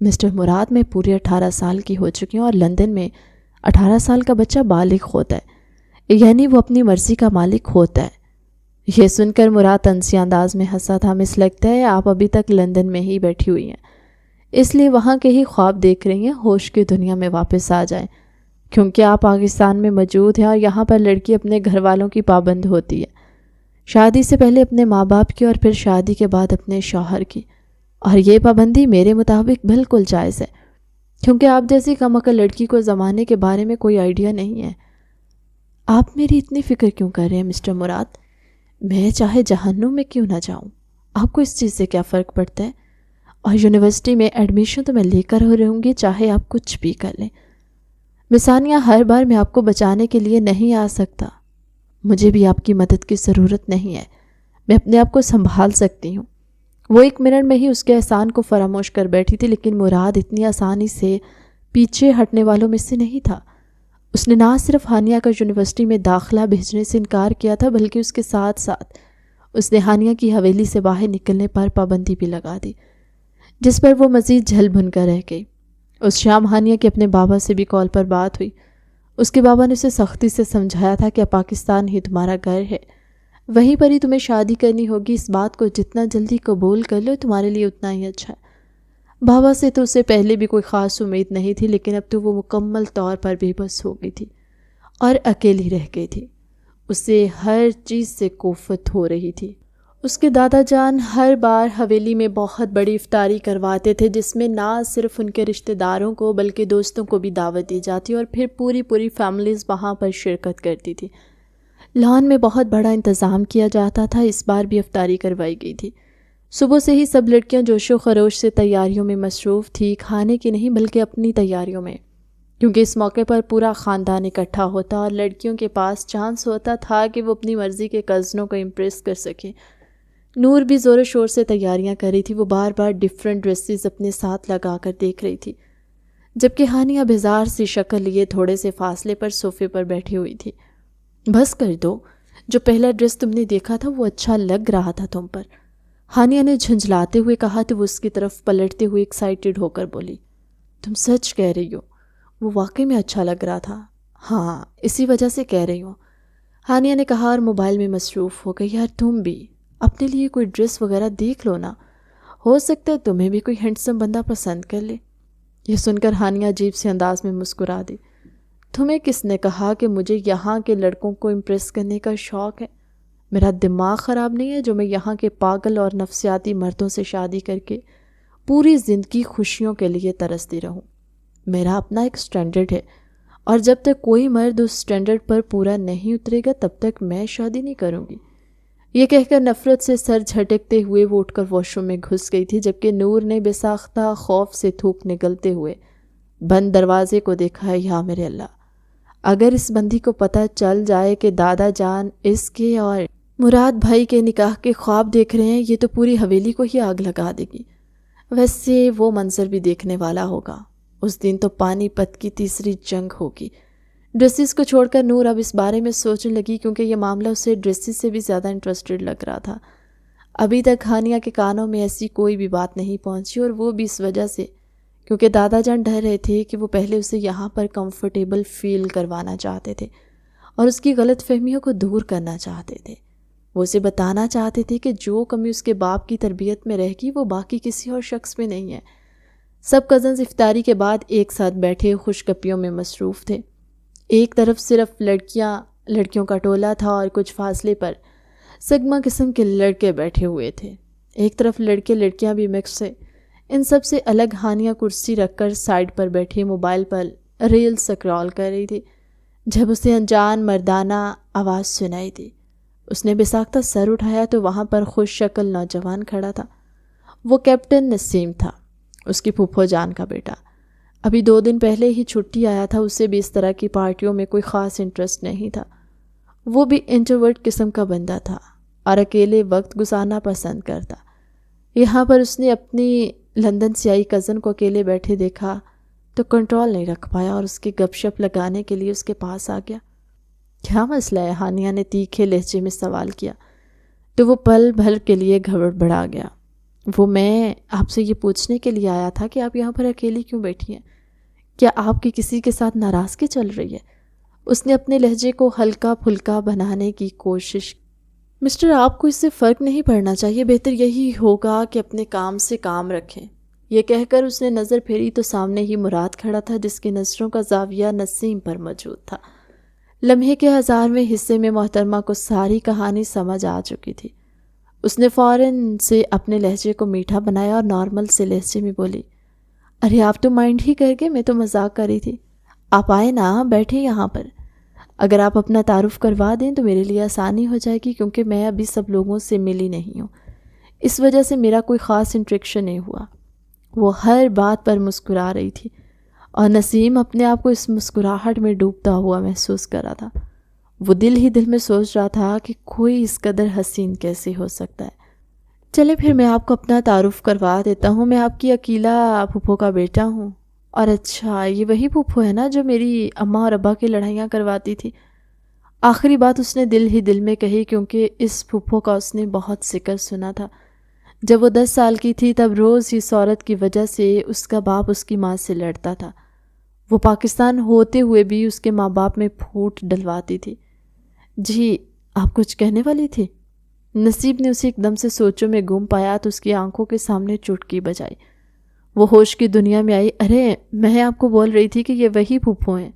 مسٹر مراد، میں پورے 18 سال کی ہو چکی ہوں، اور لندن میں 18 سال کا بچہ بالغ ہوتا ہے، یعنی وہ اپنی مرضی کا مالک ہوتا ہے۔ یہ سن کر مراد طنزیہ انداز میں ہنسا تھا۔ مس لگتا ہے آپ ابھی تک لندن میں ہی بیٹھی ہوئی ہیں، اس لیے وہاں کے ہی خواب دیکھ رہی ہیں۔ ہوش کی دنیا میں واپس آ جائیں، کیونکہ آپ پاکستان میں موجود ہیں اور یہاں پر لڑکی اپنے گھر والوں کی پابند ہوتی ہے، شادی سے پہلے اپنے ماں باپ کی اور پھر شادی کے بعد اپنے شوہر کی، اور یہ پابندی میرے مطابق بالکل جائز ہے، کیونکہ آپ جیسی کم عقل لڑکی کو زمانے کے بارے میں کوئی آئیڈیا نہیں ہے۔ آپ میری اتنی فکر کیوں کر رہے ہیں مسٹر مراد؟ میں چاہے جہنم میں کیوں نہ جاؤں، آپ کو اس چیز سے کیا فرق پڑتا ہے؟ اور یونیورسٹی میں ایڈمیشن تو میں لے کر رہوں گی، چاہے آپ کچھ بھی کر لیں۔ مثانیہ، ہر بار میں آپ کو بچانے کے لیے نہیں آ سکتا، مجھے بھی آپ کی مدد کی ضرورت نہیں ہے، میں اپنے آپ کو سنبھال سکتی ہوں۔ وہ 1 منٹ میں ہی اس کے احسان کو فراموش کر بیٹھی تھی، لیکن مراد اتنی آسانی سے پیچھے ہٹنے والوں میں سے نہیں تھا۔ اس نے نہ صرف ہانیہ کا یونیورسٹی میں داخلہ بھیجنے سے انکار کیا تھا، بلکہ اس کے ساتھ ساتھ اس نے ہانیہ کی حویلی سے باہر نکلنے پر پابندی بھی لگا دی، جس پر وہ مزید جھل بھن کر رہ گئی۔ اس شام ہانیہ کی اپنے بابا سے بھی کال پر بات ہوئی۔ اس کے بابا نے اسے سختی سے سمجھایا تھا کہ پاکستان ہی تمہارا گھر ہے، وہیں پر ہی تمہیں شادی کرنی ہوگی، اس بات کو جتنا جلدی قبول کر لو تمہارے لیے اتنا ہی اچھا ہے۔ بابا سے تو اسے پہلے بھی کوئی خاص امید نہیں تھی، لیکن اب تو وہ مکمل طور پر بے بس ہو گئی تھی اور اکیلی رہ گئی تھی۔ اسے ہر چیز سے کوفت ہو رہی تھی۔ اس کے دادا جان ہر بار حویلی میں بہت بڑی افطاری کرواتے تھے، جس میں نہ صرف ان کے رشتہ داروں کو بلکہ دوستوں کو بھی دعوت دی جاتی اور پھر پوری فیملیز وہاں پر شرکت کرتی تھی۔ لان میں بہت بڑا انتظام کیا جاتا تھا، اس بار بھی افطاری کروائی گئی تھی۔ صبح سے ہی سب لڑکیاں جوش و خروش سے تیاریوں میں مصروف تھی، کھانے کی نہیں بلکہ اپنی تیاریوں میں، کیونکہ اس موقع پر پورا خاندان اکٹھا ہوتا اور لڑکیوں کے پاس چانس ہوتا تھا کہ وہ اپنی مرضی کے کزنوں کو امپریس کر سکے۔ نور بھی زور و شور سے تیاریاں کر رہی تھی، وہ بار بار ڈیفرنٹ ڈریسز اپنے ساتھ لگا کر دیکھ رہی تھی۔ جبکہ ہانیہ بیزار سی شکل لیے تھوڑے سے فاصلے پر صوفے پر بیٹھی ہوئی تھی۔ بس کر دو، جو پہلا ڈریس تم نے دیکھا تھا وہ اچھا لگ رہا تھا تم پر، ہانیہ نے جھنجھلاتے ہوئے کہا تو وہ اس کی طرف پلٹتے ہوئے ایکسائٹڈ ہو کر بولی، تم سچ کہہ رہی ہو؟ وہ واقعی میں اچھا لگ رہا تھا؟ ہاں، اسی وجہ سے کہہ رہی ہوں، ہانیہ نے کہا اور موبائل میں مصروف ہو گئی۔ یار تم بھی اپنے لیے کوئی ڈریس وغیرہ دیکھ لو نا، ہو سکتا ہے تمہیں بھی کوئی ہینڈسم بندہ پسند کر لے۔ یہ سن کر ہانیہ عجیب سے انداز میں مسکرا دی۔ تمہیں کس نے کہا کہ مجھے یہاں کے لڑکوں کو امپریس کرنے کا شوق ہے؟ میرا دماغ خراب نہیں ہے جو میں یہاں کے پاگل اور نفسیاتی مردوں سے شادی کر کے پوری زندگی خوشیوں کے لیے ترستی رہوں۔ میرا اپنا ایک سٹینڈرڈ ہے، اور جب تک کوئی مرد اس سٹینڈرڈ پر پورا نہیں اترے گا تب تک میں شادی نہیں کروں گی۔ یہ کہہ کر نفرت سے سر جھٹکتے ہوئے وہ اٹھ کر واش روم میں گھس گئی تھی، جبکہ نور نے بے ساختہ خوف سے تھوک نگلتے ہوئے بند دروازے کو دیکھا۔ یا میرے اللہ، اگر اس بندی کو پتہ چل جائے کہ دادا جان اس کے اور مراد بھائی کے نکاح کے خواب دیکھ رہے ہیں، یہ تو پوری حویلی کو ہی آگ لگا دے گی۔ ویسے وہ منظر بھی دیکھنے والا ہوگا، اس دن تو پانی پت کی تیسری جنگ ہوگی۔ ڈریسز کو چھوڑ کر نور اب اس بارے میں سوچنے لگی، کیونکہ یہ معاملہ اسے ڈریسز سے بھی زیادہ انٹرسٹڈ لگ رہا تھا۔ ابھی تک ہانیہ کے کانوں میں ایسی کوئی بھی بات نہیں پہنچی، اور وہ بھی اس وجہ سے کیونکہ دادا جان ڈر رہے تھے کہ وہ پہلے اسے یہاں پر کمفرٹیبل فیل کروانا چاہتے تھے اور اس کی غلط فہمیوں کو دور کرنا چاہتے تھے۔ وہ اسے بتانا چاہتے تھے کہ جو کمی اس کے باپ کی تربیت میں رہ گی وہ باقی کسی اور شخص میں نہیں ہے۔ سب کزنز افطاری کے بعد ایک ساتھ بیٹھے خوش گپیوں میں مصروف تھے۔ ایک طرف صرف لڑکیوں کا ٹولہ تھا اور کچھ فاصلے پر سگما قسم کے لڑکے بیٹھے ہوئے تھے۔ ایک طرف لڑکے لڑکیاں بھی مکس سے۔ ان سب سے الگ ہانیہ کرسی رکھ کر سائڈ پر بیٹھے موبائل پر ریل سکرول کر رہی تھی، جب اسے انجان مردانہ آواز سنائی دی۔ اس نے بے ساختہ سر اٹھایا تو وہاں پر خوش شکل نوجوان کھڑا تھا۔ وہ کیپٹن نسیم تھا، اس کی پھپھو جان کا بیٹا۔ ابھی 2 دن پہلے ہی چھٹی آیا تھا، اسے بھی اس طرح کی پارٹیوں میں کوئی خاص انٹرسٹ نہیں تھا۔ وہ بھی انٹروورٹ قسم کا بندہ تھا اور اکیلے وقت گزارنا پسند کرتا۔ یہاں پر اس نے اپنی لندن سے آئی کزن کو اکیلے بیٹھے دیکھا تو کنٹرول نہیں رکھ پایا اور اس کی گپ شپ لگانے کے لیے اس کے پاس آ گیا۔ کیا مسئلہ ہے؟ ہانیہ نے تیکھے لہجے میں سوال کیا تو وہ پل بھر کے لیے گھبرا گیا۔ وہ میں آپ سے یہ پوچھنے کے لیے آیا تھا کہ آپ یہاں پر اکیلی کیوں بیٹھی ہیں؟ کیا آپ کی کسی کے ساتھ ناراضگی چل رہی ہے؟ اس نے اپنے لہجے کو ہلکا پھلکا بنانے کی کوشش۔ مسٹر، آپ کو اس سے فرق نہیں پڑنا چاہیے، بہتر یہی ہوگا کہ اپنے کام سے کام رکھیں۔ یہ کہہ کر اس نے نظر پھیری تو سامنے ہی مراد کھڑا تھا، جس کی نظروں کا زاویہ نسیم پر موجود تھا۔ لمحے کے 1000ویں حصے میں محترمہ کو ساری کہانی سمجھ آ چکی تھی۔ اس نے فوراً سے اپنے لہجے کو میٹھا بنایا اور نارمل سے لہجے میں بولی، ارے آپ تو مائنڈ ہی کر گئے، میں تو مذاق کر رہی تھی۔ آپ آئے نا، بیٹھے یہاں پر۔ اگر آپ اپنا تعارف کروا دیں تو میرے لیے آسانی ہو جائے گی، کیونکہ میں ابھی سب لوگوں سے ملی نہیں ہوں، اس وجہ سے میرا کوئی خاص انٹریکشن نہیں ہوا۔ وہ ہر بات پر مسکرا رہی تھی اور نسیم اپنے آپ کو اس مسکراہٹ میں ڈوبتا ہوا محسوس کر رہا تھا۔ وہ دل ہی دل میں سوچ رہا تھا کہ کوئی اس قدر حسین کیسے ہو سکتا ہے۔ چلے پھر میں آپ کو اپنا تعارف کروا دیتا ہوں، میں آپ کی اکیلا پھپھو کا بیٹا ہوں۔ اور اچھا، یہ وہی پھپھو ہے نا جو میری اماں اور ابا کی لڑائیاں کرواتی تھی؟ آخری بات اس نے دل ہی دل میں کہی، کیونکہ اس پھپھو کا اس نے بہت ذکر سنا تھا۔ جب وہ 10 سال کی تھی تب روز اس عورت کی وجہ سے اس کا باپ اس کی ماں سے لڑتا تھا۔ وہ پاکستان ہوتے ہوئے بھی اس کے ماں باپ میں پھوٹ ڈلواتی تھی۔ جی، آپ کچھ کہنے والی تھی؟ نصیب نے اسے ایک دم سے سوچوں میں گم پایا تو اس کی آنکھوں کے سامنے چٹکی بجائی۔ وہ ہوش کی دنیا میں آئی۔ ارے میں آپ کو بول رہی تھی کہ یہ وہی پھپھو ہیں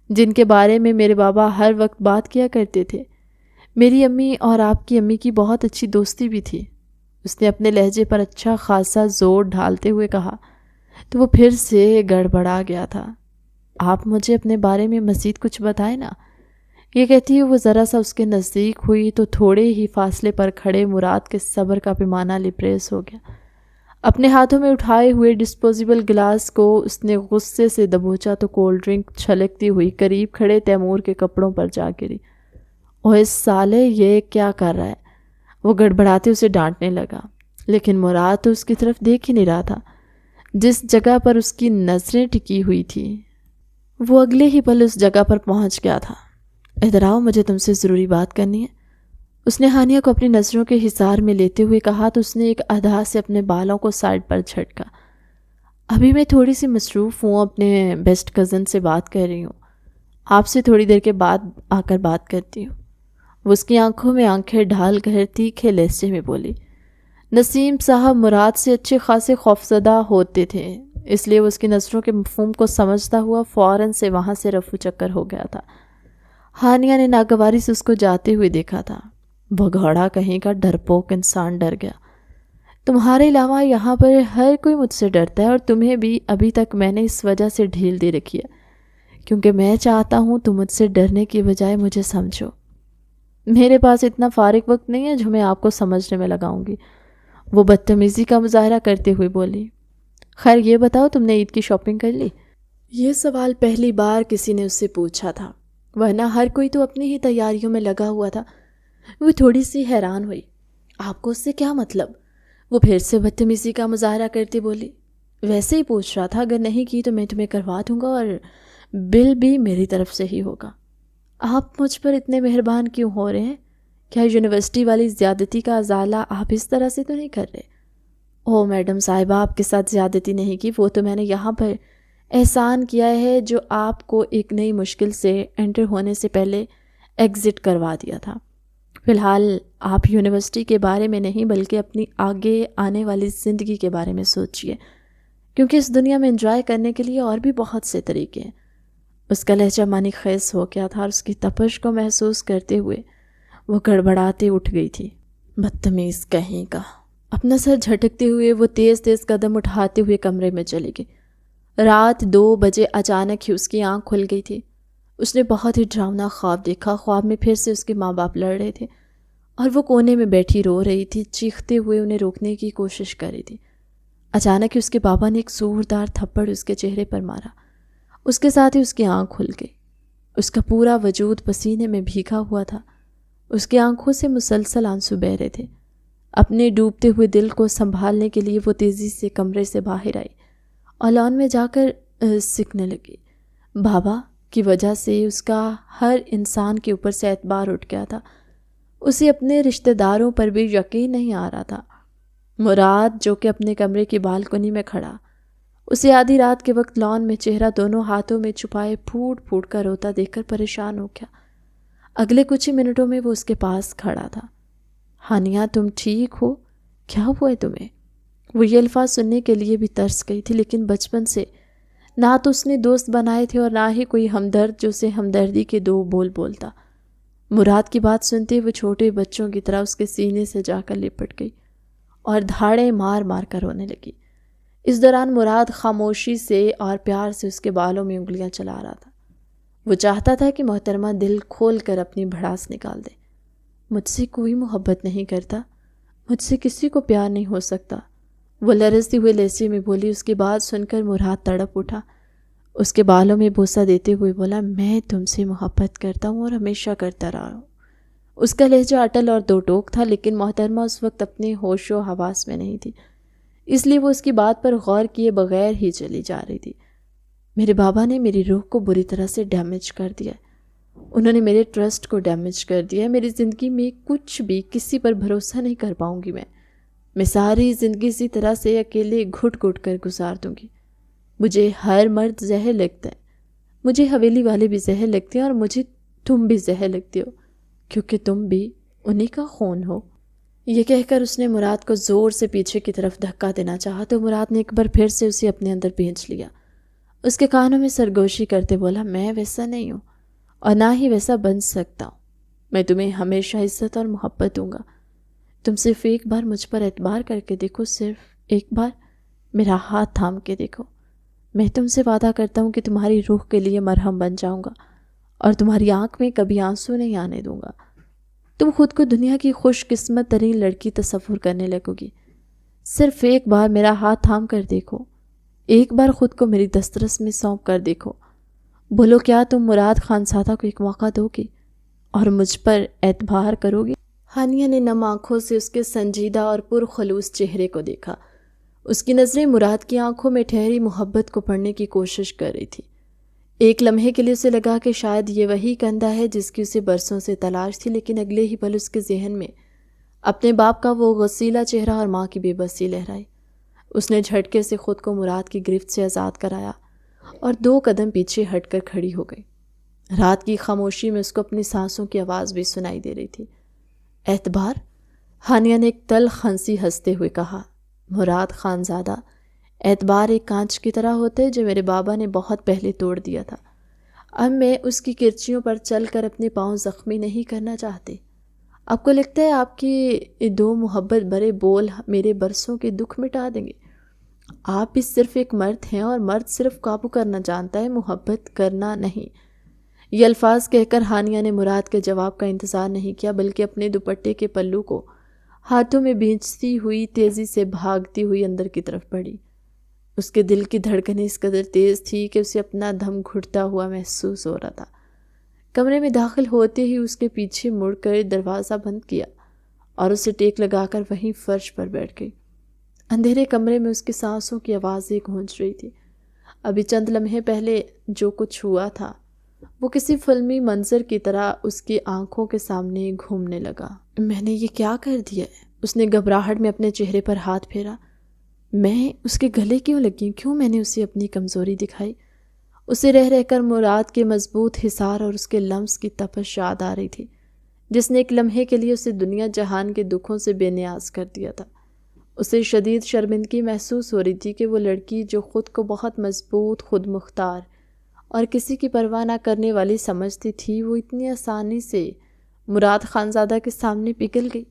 جن کے بارے میں میرے بابا ہر وقت بات کیا کرتے تھے۔ میری امی اور آپ کی امی کی بہت اچھی دوستی بھی تھی۔ اس نے اپنے لہجے پر اچھا خاصا زور ڈھالتے ہوئے کہا تو وہ پھر سے گڑبڑا گیا تھا۔ آپ مجھے اپنے بارے میں مزید کچھ بتائیں نا۔ یہ کہتی ہے وہ ذرا سا اس کے نزدیک ہوئی تو تھوڑے ہی فاصلے پر کھڑے مراد کے صبر کا پیمانہ لبریز ہو گیا۔ اپنے ہاتھوں میں اٹھائے ہوئے ڈسپوزیبل گلاس کو اس نے غصے سے دبوچا تو کولڈ ڈرنک چھلکتی ہوئی قریب کھڑے تیمور کے کپڑوں پر جا گری۔ اوہ سالے، یہ کیا کر رہا ہے؟ وہ گڑبڑاتے اسے ڈانٹنے لگا، لیکن مراد تو اس کی طرف دیکھ ہی نہیں رہا تھا۔ جس جگہ پر اس کی نظریں ٹکی ہوئی تھیں وہ اگلے ہی پل اس جگہ پر پہنچ گیا تھا۔ ادھر آؤ، مجھے تم سے ضروری بات کرنی ہے، اس نے ہانیہ کو اپنی نظروں کے حصار میں لیتے ہوئے کہا تو اس نے ایک ادا سے اپنے بالوں کو سائڈ پر جھٹکا۔ ابھی میں تھوڑی سی مصروف ہوں، اپنے بیسٹ کزن سے بات کر رہی ہوں، آپ سے تھوڑی دیر کے بعد آ کر بات کرتی ہوں۔ وہ اس کی آنکھوں میں آنکھیں ڈھال کر تیکھے لہجے میں بولی۔ نسیم صاحب مراد سے اچھے خاصے خوفزدہ ہوتے تھے، اس لیے وہ اس کی نظروں کے مفہوم کو سمجھتا ہوا فوراً سے وہاں سے رفو چکر ہو گیا تھا۔ ہانیہ نے ناگواری سے اس کو جاتے ہوئے دیکھا تھا۔ بھگوڑا کہیں کا ڈرپوک انسان ڈر گیا۔ تمہارے علاوہ یہاں پر ہر کوئی مجھ سے ڈرتا ہے، اور تمہیں بھی ابھی تک میں نے اس وجہ سے ڈھیل دے رکھی ہے کیونکہ میں چاہتا ہوں تم مجھ سے ڈرنے کی بجائے مجھے سمجھو۔ میرے پاس اتنا فارغ وقت نہیں ہے جو میں آپ کو سمجھنے میں لگاؤں گی، وہ بدتمیزی کا مظاہرہ کرتے ہوئے بولی۔ خیر یہ بتاؤ، تم نے عید کی شاپنگ کر لی؟ یہ سوال پہلی بار کسی نے اس سے پوچھا تھا، ورنہ ہر کوئی تو اپنی ہی تیاریوں میں لگا ہوا تھا۔ وہ تھوڑی سی حیران ہوئی۔ آپ کو اس سے کیا مطلب؟ وہ پھر سے بدتمیزی کا مظاہرہ کرتی بولی۔ ویسے ہی پوچھ رہا تھا، اگر نہیں کی تو میں تمہیں کروا دوں گا اور بل بھی میری طرف سے ہی ہوگا۔ آپ مجھ پر اتنے مہربان کیوں ہو رہے ہیں؟ کیا یونیورسٹی والی زیادتی کا ازالہ آپ اس طرح سے تو نہیں کر رہے؟ او میڈم صاحبہ، آپ کے ساتھ زیادتی نہیں کی، وہ تو میں نے یہاں پر احسان کیا ہے جو آپ کو ایک نئی مشکل سے انٹر ہونے سے پہلے ایگزٹ کروا دیا تھا۔ فی الحال آپ یونیورسٹی کے بارے میں نہیں بلکہ اپنی آگے آنے والی زندگی کے بارے میں سوچئے، کیونکہ اس دنیا میں انجوائے کرنے کے لیے اور بھی بہت سے طریقے ہیں۔ اس کا لہجہ معنی خیز ہو گیا تھا اور اس کی تپش کو محسوس کرتے ہوئے وہ گڑبڑاتے اٹھ گئی تھی۔ بدتمیز کہیں کا۔ اپنا سر جھٹکتے ہوئے وہ تیز تیز قدم اٹھاتے ہوئے کمرے میں چلی گئی۔ رات 2 بجے اچانک ہی اس کی آنکھ کھل گئی تھی۔ اس نے بہت ہی ڈراؤنا خواب دیکھا۔ خواب میں پھر سے اس کے ماں باپ لڑ رہے تھے اور وہ کونے میں بیٹھی رو رہی تھی، چیختے ہوئے انہیں روکنے کی کوشش کر رہی تھی۔ اچانک ہی اس کے بابا نے ایک زوردار تھپڑ اس کے چہرے پر مارا۔ اس کے ساتھ ہی اس کی آنکھ کھل گئی۔ اس کا پورا وجود پسینے میں بھیگا ہوا تھا۔ اس کی آنکھوں سے مسلسل آنسو بہہ رہے تھے۔ اپنے ڈوبتے ہوئے دل کو سنبھالنے کے لیے وہ تیزی سے کمرے سے باہر آئی اور لان میں جا کر سیکھنے لگی۔ بابا کی وجہ سے اس کا ہر انسان کے اوپر سے اعتبار اٹھ گیا تھا۔ اسے اپنے رشتہ داروں پر بھی یقین نہیں آ رہا تھا۔ مراد جو کہ اپنے کمرے کی بالکنی میں کھڑا، اسے آدھی رات کے وقت لان میں چہرہ دونوں ہاتھوں میں چھپائے پھوٹ پھوٹ کر روتا دیکھ کر پریشان ہو گیا۔ اگلے کچھ ہی منٹوں میں وہ اس کے پاس کھڑا تھا۔ ہانیہ، تم ٹھیک ہو؟ کیا ہوا ہے تمہیں؟ وہ یہ الفاظ سننے کے لیے بھی ترس گئی تھی، لیکن بچپن سے نہ تو اس نے دوست بنائے تھے اور نہ ہی کوئی ہمدرد جو اسے ہمدردی کے 2 بول بولتا۔ مراد کی بات سنتے وہ چھوٹے بچوں کی طرح اس کے سینے سے جا کر لپٹ گئی اور دھاڑے مار مار کر رونے لگی۔ اس دوران مراد خاموشی سے اور پیار سے اس کے بالوں میں انگلیاں چلا رہا تھا۔ وہ چاہتا تھا کہ محترمہ دل کھول کر اپنی بھڑاس نکال دے۔ مجھ سے کوئی محبت نہیں کرتا، مجھ سے کسی کو پیار نہیں ہو سکتا، وہ لرزتے ہوئے لہجے میں بولی۔ اس کی بات سن کر مراد تڑپ اٹھا۔ اس کے بالوں میں بوسہ دیتے ہوئے بولا، میں تم سے محبت کرتا ہوں اور ہمیشہ کرتا رہا ہوں۔ اس کا لہجہ اٹل اور 2 ٹوک تھا، لیکن محترمہ اس وقت اپنے ہوش و حواس میں نہیں تھی، اس لیے وہ اس کی بات پر غور کیے بغیر ہی چلی جا رہی تھی۔ میرے بابا نے میری روح کو بری طرح سے ڈیمیج کر دیا ہے، انہوں نے میرے ٹرسٹ کو ڈیمیج کر دیا ہے۔ میری زندگی میں کچھ بھی کسی پر بھروسہ نہیں کر پاؤں گی میں ساری زندگی اسی طرح سے اکیلے گھٹ گھٹ کر گزار دوں گی۔ مجھے ہر مرد زہر لگتا ہے، مجھے حویلی والے بھی زہر لگتے ہیں اور مجھے تم بھی زہر لگتے ہو، کیونکہ تم بھی انہی کا خون ہو۔ یہ کہہ کر اس نے مراد کو زور سے پیچھے کی طرف دھکا دینا چاہا تو مراد نے ایک بار پھر سے اسے اپنے اندر بھینچ لیا۔ اس کے کانوں میں سرگوشی کرتے بولا، میں ویسا نہیں ہوں اور نہ ہی ویسا بن سکتا ہوں۔ میں تمہیں ہمیشہ عزت اور محبت دوں گا۔ تم صرف ایک بار مجھ پر اعتبار کر کے دیکھو، صرف ایک بار میرا ہاتھ تھام کے دیکھو۔ میں تم سے وعدہ کرتا ہوں کہ تمہاری روح کے لیے مرہم بن جاؤں گا اور تمہاری آنکھ میں کبھی آنسو نہیں آنے دوں گا۔ تم خود کو دنیا کی خوش قسمت ترین لڑکی تصور کرنے لگو گی۔ صرف ایک بار میرا ہاتھ تھام کر دیکھو، ایک بار خود کو میری دسترس میں سونپ کر دیکھو۔ بولو، کیا تم مراد خان زادہ کو ایک موقع دو گی اور مجھ پر اعتبار کرو گی؟ ہانیہ نے نم آنکھوں سے اس کے سنجیدہ اور پرخلوص چہرے کو دیکھا۔ اس کی نظریں مراد کی آنکھوں میں ٹھہری محبت کو پڑھنے کی کوشش کر رہی تھی۔ ایک لمحے کے لیے اسے لگا کہ شاید یہ وہی کندھا ہے جس کی اسے برسوں سے تلاش تھی، لیکن اگلے ہی پل اس کے ذہن میں اپنے باپ کا وہ غسیلا چہرہ اور ماں کی بے بسی لہرائی۔ اس نے جھٹکے سے خود کو مراد کی گرفت سے آزاد کرایا اور 2 قدم پیچھے ہٹ کر کھڑی ہو گئی۔ رات کی خاموشی میں اس کو اپنی سانسوں کی آواز بھی سنائی دے رہی تھی۔ اعتبار، ہانیہ نے ایک تلخ ہنسی ہنستے ہوئے کہا۔ مراد خانزادہ، اعتبار ایک کانچ کی طرح ہوتے جو میرے بابا نے بہت پہلے توڑ دیا تھا۔ اب میں اس کی کرچیوں پر چل کر اپنے پاؤں زخمی نہیں کرنا چاہتے۔ آپ کو لگتا ہے آپ کی 2 محبت برے بول میرے برسوں کے دکھ مٹا دیں گے؟ آپ بھی صرف ایک مرد ہیں اور مرد صرف قابو کرنا جانتا ہے، محبت کرنا نہیں۔ یہ الفاظ کہہ کر ہانیہ نے مراد کے جواب کا انتظار نہیں کیا، بلکہ اپنے دوپٹے کے پلو کو ہاتھوں میں بھینچتی ہوئی تیزی سے بھاگتی ہوئی اندر کی طرف بڑھی۔ اس کے دل کی دھڑکنیں اس قدر تیز تھی کہ اسے اپنا دم گھٹتا ہوا محسوس ہو رہا تھا۔ کمرے میں داخل ہوتے ہی اس کے پیچھے مڑ کر دروازہ بند کیا اور اسے ٹیک لگا کر وہیں فرش پر بیٹھ گئی۔ اندھیرے کمرے میں اس کی سانسوں کی آوازیں گونج رہی تھی۔ ابھی چند لمحے پہلے جو کچھ ہوا تھا وہ کسی فلمی منظر کی طرح اس کی آنکھوں کے سامنے گھومنے لگا۔ میں نے یہ کیا کر دیا ہے؟ اس نے گھبراہٹ میں اپنے چہرے پر ہاتھ پھیرا۔ میں اس کے گلے کیوں لگی؟ کیوں میں نے اسے اپنی کمزوری دکھائی؟ اسے رہ کر مراد کے مضبوط حصار اور اس کے لمس کی تپش یاد آ رہی تھی، جس نے ایک لمحے کے لیے اسے دنیا جہان کے دکھوں سے بے نیاز کر دیا تھا۔ اسے شدید شرمندگی محسوس ہو رہی تھی کہ وہ لڑکی جو خود کو بہت مضبوط، خود مختار اور کسی کی پرواہ نہ کرنے والی سمجھتی تھی، وہ اتنی آسانی سے مراد خانزادہ کے سامنے پگھل گئی۔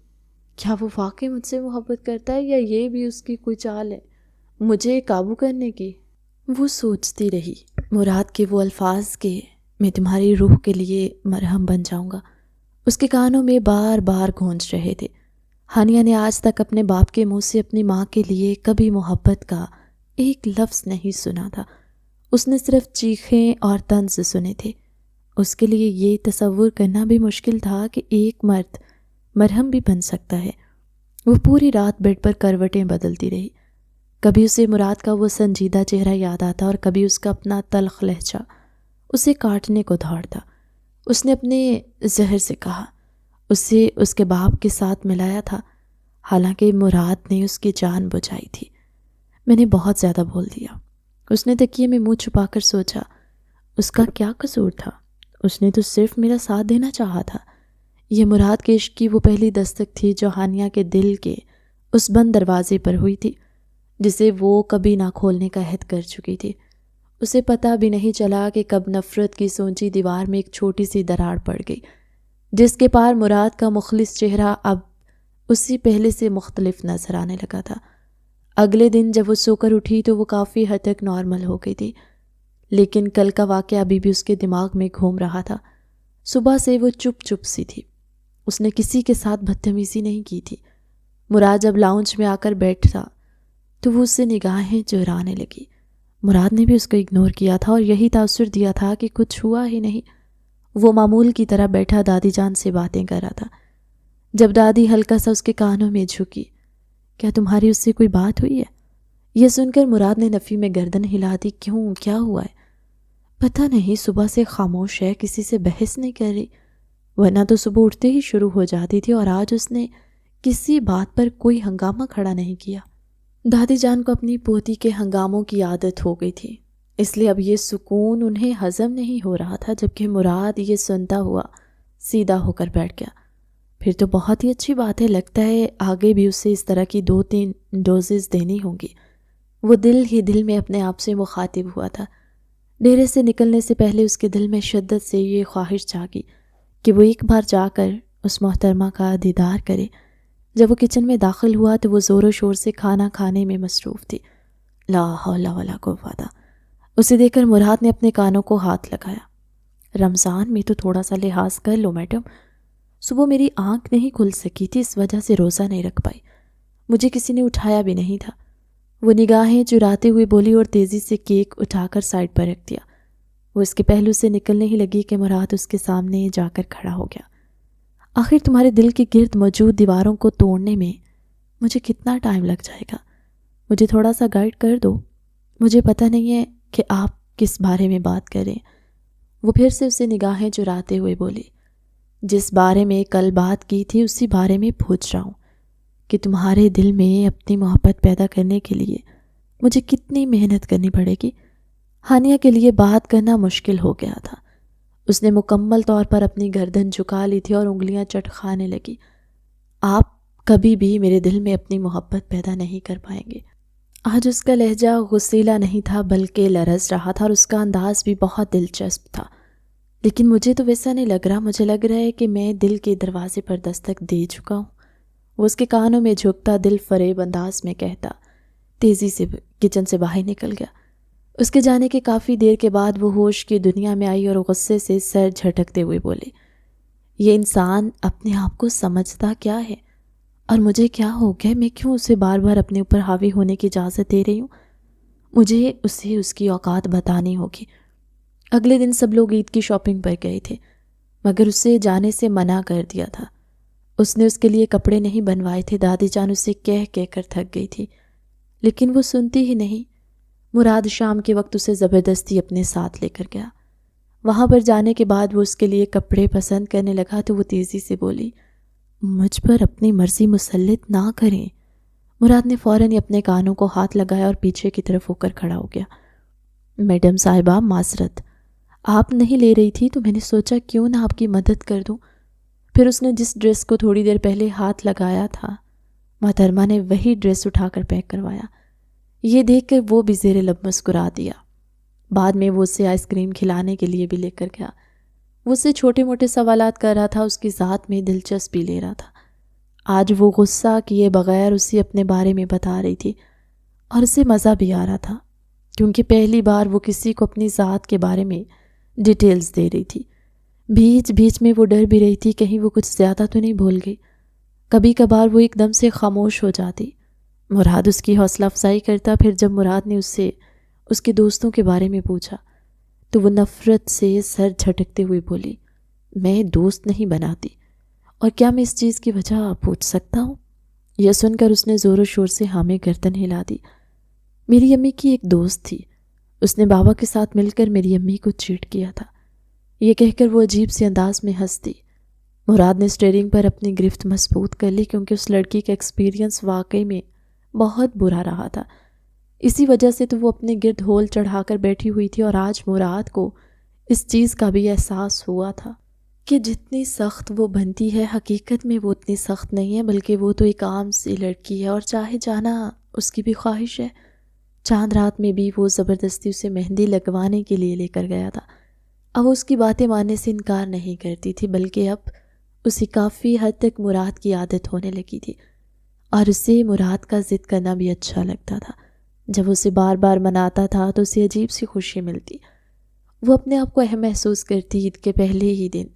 کیا وہ واقعی مجھ سے محبت کرتا ہے یا یہ بھی اس کی کوئی چال ہے مجھے قابو کرنے کی؟ وہ سوچتی رہی۔ مراد کے وہ الفاظ کہ میں تمہاری روح کے لیے مرہم بن جاؤں گا اس کے کانوں میں بار بار گونج رہے تھے۔ ہانیہ نے آج تک اپنے باپ کے منہ سے اپنی ماں کے لیے کبھی محبت کا ایک لفظ نہیں سنا تھا۔ اس نے صرف چیخیں اور طنز سنے تھے۔ اس کے لیے یہ تصور کرنا بھی مشکل تھا کہ ایک مرد مرہم بھی بن سکتا ہے۔ وہ پوری رات بیڈ پر کروٹیں بدلتی رہی۔ کبھی اسے مراد کا وہ سنجیدہ چہرہ یاد آتا اور کبھی اس کا اپنا تلخ لہجہ اسے کاٹنے کو دھاڑتا۔ اس نے اپنے زہر سے کہا، اسے اس کے باپ کے ساتھ ملایا تھا، حالانکہ مراد نے اس کی جان بچائی تھی۔ میں نے بہت زیادہ بول دیا۔ اس نے تکیے میں منہ چھپا کر سوچا، اس کا کیا قصور تھا؟ اس نے تو صرف میرا ساتھ دینا چاہا تھا۔ یہ مراد کے عشق کی وہ پہلی دستک تھی جو ہانیہ کے دل کے اس بند دروازے پر ہوئی تھی، جسے وہ کبھی نہ کھولنے کا عہد کر چکی تھی۔ اسے پتہ بھی نہیں چلا کہ کب نفرت کی سونچی دیوار میں ایک چھوٹی سی دراڑ پڑ گئی، جس کے پار مراد کا مخلص چہرہ اب اسی پہلے سے مختلف نظر آنے لگا تھا۔ اگلے دن جب وہ سو کر اٹھی تو وہ کافی حد تک نارمل ہو گئی تھی، لیکن کل کا واقعہ ابھی بھی اس کے دماغ میں گھوم رہا تھا۔ صبح سے وہ چپ چپ سی تھی۔ اس نے کسی کے ساتھ بدتمیزی نہیں کی تھی۔ مراد جب لاؤنج میں آ کر بیٹھا تو وہ اس سے نگاہیں چرانے لگی۔ مراد نے بھی اس کو اگنور کیا تھا اور یہی تاثر دیا تھا کہ کچھ ہوا ہی نہیں۔ وہ معمول کی طرح بیٹھا دادی جان سے باتیں کر رہا تھا۔ جب دادی ہلکا سا اس کے کانوں میں جھکی، کیا تمہاری اس سے کوئی بات ہوئی ہے؟ یہ سن کر مراد نے نفی میں گردن ہلا دی۔ کیوں، کیا ہوا ہے؟ پتہ نہیں، صبح سے خاموش ہے، کسی سے بحث نہیں کر رہی، ورنہ تو صبح اٹھتے ہی شروع ہو جاتی تھی، اور آج اس نے کسی بات پر کوئی ہنگامہ کھڑا نہیں کیا۔ دادی جان کو اپنی پوتی کے ہنگاموں کی عادت ہو گئی تھی، اس لیے اب یہ سکون انہیں ہضم نہیں ہو رہا تھا۔ جبکہ مراد یہ سنتا ہوا سیدھا ہو کر بیٹھ گیا۔ پھر تو بہت ہی اچھی بات ہے، لگتا ہے آگے بھی اسے اس طرح کی 2-3 ڈوزز دینی ہوں گی۔ وہ دل ہی دل میں اپنے آپ سے مخاطب ہوا تھا۔ ڈیرے سے نکلنے سے پہلے اس کے دل میں شدت سے یہ خواہش جاگی کہ وہ ایک بار جا کر اس محترمہ کا دیدار کرے۔ جب وہ کچن میں داخل ہوا تو وہ زور و شور سے کھانا کھانے میں مصروف تھی۔ لا حول ولا قوت۔ اسے دیکھ کر مراد نے اپنے کانوں کو ہاتھ لگایا۔ رمضان میں تو تھوڑا سا لحاظ کر لو میڈم، صبح میری آنکھ نہیں کھل سکی تھی، اس وجہ سے روزہ نہیں رکھ پائی، مجھے کسی نے اٹھایا بھی نہیں تھا۔ وہ نگاہیں چراتے ہوئے بولی اور تیزی سے کیک اٹھا کر سائڈ پر رکھ دیا۔ وہ اس کے پہلو سے نکلنے ہی لگی کہ مراد اس کے سامنے جا کر کھڑا ہو گیا۔ آخر تمہارے دل کے گرد موجود دیواروں کو توڑنے میں مجھے کتنا ٹائم لگ جائے گا؟ مجھے تھوڑا سا گائیڈ کر دو، مجھے پتہ نہیں ہے کہ آپ کس بارے میں بات کریں۔ وہ پھر سے اسے نگاہیں چراتے ہوئے بولی، جس بارے میں کل بات کی تھی اسی بارے میں پوچھ رہا ہوں کہ تمہارے دل میں اپنی محبت پیدا کرنے کے لیے مجھے کتنی محنت کرنی پڑے گی۔ ہانیہ کے لیے بات کرنا مشکل ہو گیا تھا۔ اس نے مکمل طور پر اپنی گردن جھکا لی تھی اور انگلیاں چٹکھانے لگی۔ آپ کبھی بھی میرے دل میں اپنی محبت پیدا نہیں کر پائیں گے۔ آج اس کا لہجہ غصیلا نہیں تھا بلکہ لرز رہا تھا اور اس کا انداز بھی بہت دلچسپ تھا۔ لیکن مجھے تو ویسا نہیں لگ رہا، مجھے لگ رہا ہے کہ میں دل کے دروازے پر دستک دے چکا ہوں۔ وہ اس کے کانوں میں جھکتا دل فریب انداز میں کہتا تیزی سے کچن سے باہر نکل گیا۔ اس کے جانے کے کافی دیر کے بعد وہ ہوش کی دنیا میں آئی اور غصے سے سر جھٹکتے ہوئے بولی، یہ انسان اپنے آپ کو سمجھتا کیا ہے؟ اور مجھے کیا ہو گیا؟ میں کیوں اسے بار بار اپنے اوپر حاوی ہونے کی اجازت دے رہی ہوں؟ مجھے اسے اس کی اوقات بتانی ہوگی۔ اگلے دن سب لوگ عید کی شاپنگ پر گئے تھے مگر اسے جانے سے منع کر دیا تھا۔ اس نے اس کے لیے کپڑے نہیں بنوائے تھے۔ دادی جان اسے کہہ کہہ کر تھک گئی تھی لیکن وہ سنتی ہی نہیں۔ مراد شام کے وقت اسے زبردستی اپنے ساتھ لے کر گیا۔ وہاں پر جانے کے بعد وہ اس کے لیے کپڑے پسند کرنے لگا تو وہ تیزی سے بولی، مجھ پر اپنی مرضی مسلط نہ کریں۔ مراد نے فوراً اپنے کانوں کو ہاتھ لگایا اور پیچھے کی طرف ہو کر کھڑا ہو گیا۔ میڈم صاحبہ معذرت، آپ نہیں لے رہی تھی تو میں نے سوچا کیوں نہ آپ کی مدد کر دوں۔ پھر اس نے جس ڈریس کو تھوڑی دیر پہلے ہاتھ لگایا تھا محترمہ نے وہی ڈریس اٹھا کر پیک کروایا۔ یہ دیکھ کر وہ بھی زیر لب مسکرا دیا۔ بعد میں وہ اسے آئس کریم کھلانے کے لیے بھی لے کر گیا۔ وہ اسے چھوٹے موٹے سوالات کر رہا تھا، اس کی ذات میں دلچسپی لے رہا تھا۔ آج وہ غصہ کیے بغیر اسے اپنے بارے میں بتا رہی تھی اور اسے مزہ بھی آ رہا تھا کیونکہ پہلی بار وہ کسی کو اپنی ذات کے بارے میں ڈیٹیلز دے رہی تھی۔ بیچ بیچ میں وہ ڈر بھی رہی تھی کہیں وہ کچھ زیادہ تو نہیں بھول گئی۔ کبھی کبھار وہ ایک دم سے خاموش ہو جاتی۔ مراد اس کی حوصلہ افزائی کرتا۔ پھر جب مراد نے اس سے اس کے دوستوں کے بارے میں پوچھا تو وہ نفرت سے سر جھٹکتے ہوئے بولی، میں دوست نہیں بناتی، اور کیا میں اس چیز کی وجہ پوچھ سکتا ہوں؟ یہ سن کر اس نے زور و شور سے ہامے گردن ہلا دی۔ میری امی کی ایک دوست تھی، اس نے بابا کے ساتھ مل کر میری امی کو چیٹ کیا تھا۔ یہ کہہ کر وہ عجیب سے انداز میں ہنس دی۔ مراد نے اسٹیئرنگ پر اپنی گرفت مضبوط کر لی کیونکہ اس لڑکی کا ایکسپیرینس واقعی میں بہت برا رہا تھا۔ اسی وجہ سے تو وہ اپنے گرد ہول چڑھا کر بیٹھی ہوئی تھی اور آج مراد کو اس چیز کا بھی احساس ہوا تھا کہ جتنی سخت وہ بنتی ہے حقیقت میں وہ اتنی سخت نہیں ہے، بلکہ وہ تو ایک عام سی لڑکی ہے اور چاہے جانا اس کی بھی خواہش ہے۔ چاند رات میں بھی وہ زبردستی اسے مہندی لگوانے کے لیے لے کر گیا تھا۔ اب اس کی باتیں ماننے سے انکار نہیں کرتی تھی بلکہ اب اسے کافی حد تک مراد کی عادت ہونے لگی تھی اور اسے مراد کا ضد کرنا بھی اچھا لگتا تھا۔ جب اسے بار بار مناتا تھا تو اسے عجیب سی خوشی ملتی۔ وہ اپنے آپ کو اہم محسوس کرتی۔ عید کے پہلے ہی دن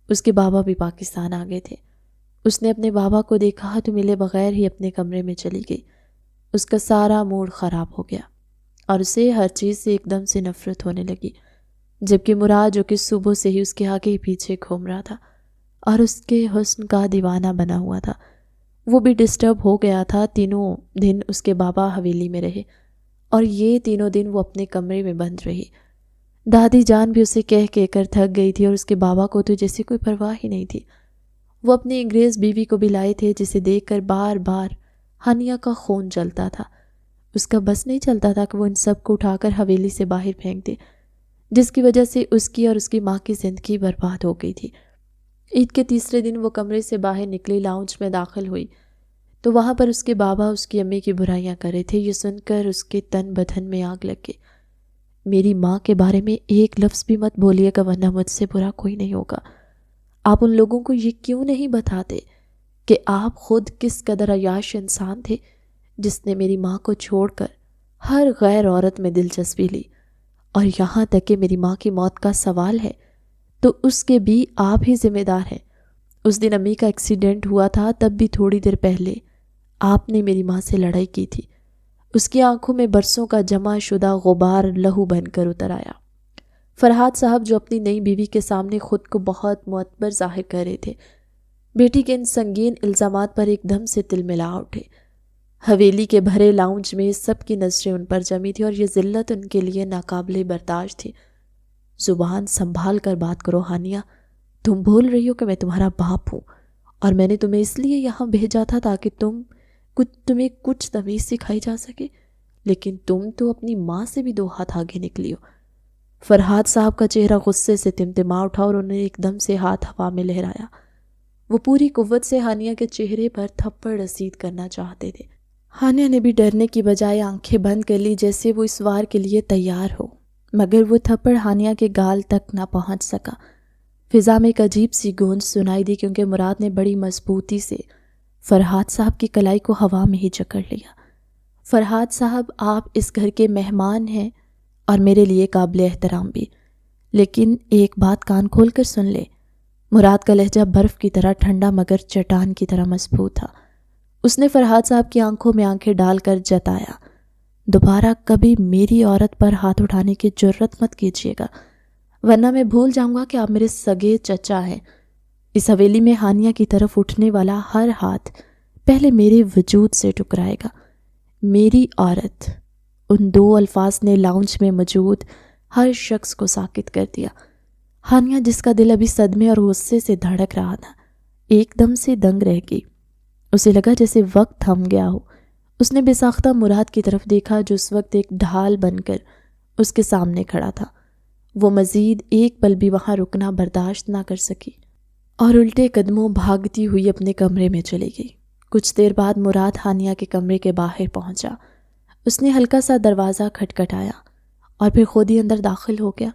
اس کے بابا بھی پاکستان آ گئے تھے۔ اس نے اپنے بابا کو دیکھا تو ملے بغیر ہی اپنے کمرے میں چلی گئی۔ اس کا سارا موڈ خراب ہو گیا اور اسے ہر چیز سے ایک دم سے نفرت ہونے لگی، جبکہ مراد جو کہ صبح سے ہی اس کے آگے پیچھے گھوم رہا تھا اور اس کے حسن کا دیوانہ بنا ہوا تھا، وہ بھی ڈسٹرب ہو گیا تھا۔ تینوں دن اس کے بابا حویلی میں رہے اور یہ تینوں دن وہ اپنے کمرے میں بند رہی۔ دادی جان بھی اسے کہہ کہہ کر تھک گئی تھی اور اس کے بابا کو تو جیسے کوئی پرواہ ہی نہیں تھی۔ وہ اپنی انگریز بیوی کو بھی لائے تھے جسے دیکھ کر بار بار ہانیہ کا خون جلتا تھا۔ اس کا بس نہیں چلتا تھا کہ وہ ان سب کو اٹھا کر حویلی سے باہر پھینک دے، جس کی وجہ سے اس کی اور اس کی ماں کی زندگی برباد ہو گئی تھی۔ عید کے تیسرے دن وہ کمرے سے باہر نکلی، لاؤنج میں داخل ہوئی تو وہاں پر اس کے بابا اس کی امی کی برائیاں کر رہے تھے۔ یہ سن کر اس کے تن بدن میں آگ لگ گئی۔ میری ماں کے بارے میں ایک لفظ بھی مت بولیے گا ورنہ مجھ سے برا کوئی نہیں ہوگا۔ آپ ان لوگوں کو یہ کیوں نہیں بتاتے کہ آپ خود کس قدر عیاش انسان تھے جس نے میری ماں کو چھوڑ کر ہر غیر عورت میں دلچسپی لی، اور یہاں تک کہ میری ماں کی موت کا سوال ہے تو اس کے بھی آپ ہی ذمہ دار ہیں۔ اس دن امی کا ایکسیڈنٹ ہوا تھا، تب بھی تھوڑی دیر پہلے آپ نے میری ماں سے لڑائی کی تھی۔ اس کی آنکھوں میں برسوں کا جمع شدہ غبار لہو بن کر اتر آیا۔ فرحات صاحب جو اپنی نئی بیوی کے سامنے خود کو بہت معتبر ظاہر کر رہے تھے، بیٹی کے ان سنگین الزامات پر ایک دم سے تل ملا اٹھے۔ حویلی کے بھرے لاؤنج میں سب کی نظریں ان پر جمی تھی اور یہ ذلت ان کے لیے ناقابل برداشت تھی۔ زبان سنبھال کر بات کرو ہانیہ، تم بول رہی ہو کہ میں تمہارا باپ ہوں اور میں نے تمہیں اس لیے یہاں بھیجا تھا تاکہ تمہیں کچھ تمیز سکھائی جا سکے، لیکن تم تو اپنی ماں سے بھی 2 ہاتھ آگے نکلی ہو۔ فرحات صاحب کا چہرہ غصے سے تمتما اٹھا اور انہوں نے ایک دم سے ہاتھ ہوا میں لہرایا۔ وہ پوری قوت سے ہانیہ کے چہرے پر تھپڑ رسید کرنا چاہتے تھے۔ ہانیہ نے بھی ڈرنے کی بجائے آنکھیں بند کر لی جیسے وہ اس وار کے لیے تیار ہو، مگر وہ تھپڑ ہانیہ کے گال تک نہ پہنچ سکا۔ فضا میں ایک عجیب سی گونج سنائی دی کیونکہ مراد نے بڑی مضبوطی سے فرحات صاحب کی کلائی کو ہوا میں ہی جکڑ لیا۔ فرحات صاحب، آپ اس گھر کے مہمان ہیں اور میرے لیے قابل احترام بھی، لیکن ایک بات کان کھول کر سن لے۔ مراد کا لہجہ برف کی طرح ٹھنڈا مگر چٹان کی طرح مضبوط تھا۔ اس نے فرحات صاحب کی آنکھوں میں آنکھیں ڈال کر جتایا، دوبارہ کبھی میری عورت پر ہاتھ اٹھانے کی جرت مت کیجیے گا، ورنہ میں بھول جاؤں گا کہ آپ میرے سگے چچا ہیں۔ اس حویلی میں ہانیہ کی طرف اٹھنے والا ہر ہاتھ پہلے میرے وجود سے ٹکرائے گا۔ میری عورت، ان 2 الفاظ نے لاؤنج میں موجود ہر شخص کو ساکت کر دیا۔ ہانیہ، جس کا دل ابھی صدمے اور غصے سے دھڑک رہا تھا، ایک دم سے دنگ رہ گئی۔ اسے لگا جیسے وقت تھم گیا ہو۔ اس نے بے ساختہ مراد کی طرف دیکھا جو اس وقت ایک ڈھال بن کر اس کے سامنے کھڑا تھا۔ وہ مزید ایک پل بھی وہاں رکنا برداشت نہ کر سکی اور الٹے قدموں بھاگتی ہوئی اپنے کمرے میں چلی گئی۔ کچھ دیر بعد مراد ہانیہ کے کمرے کے باہر پہنچا۔ اس نے ہلکا سا دروازہ کھٹکھٹایا اور پھر خود ہی اندر داخل ہو گیا۔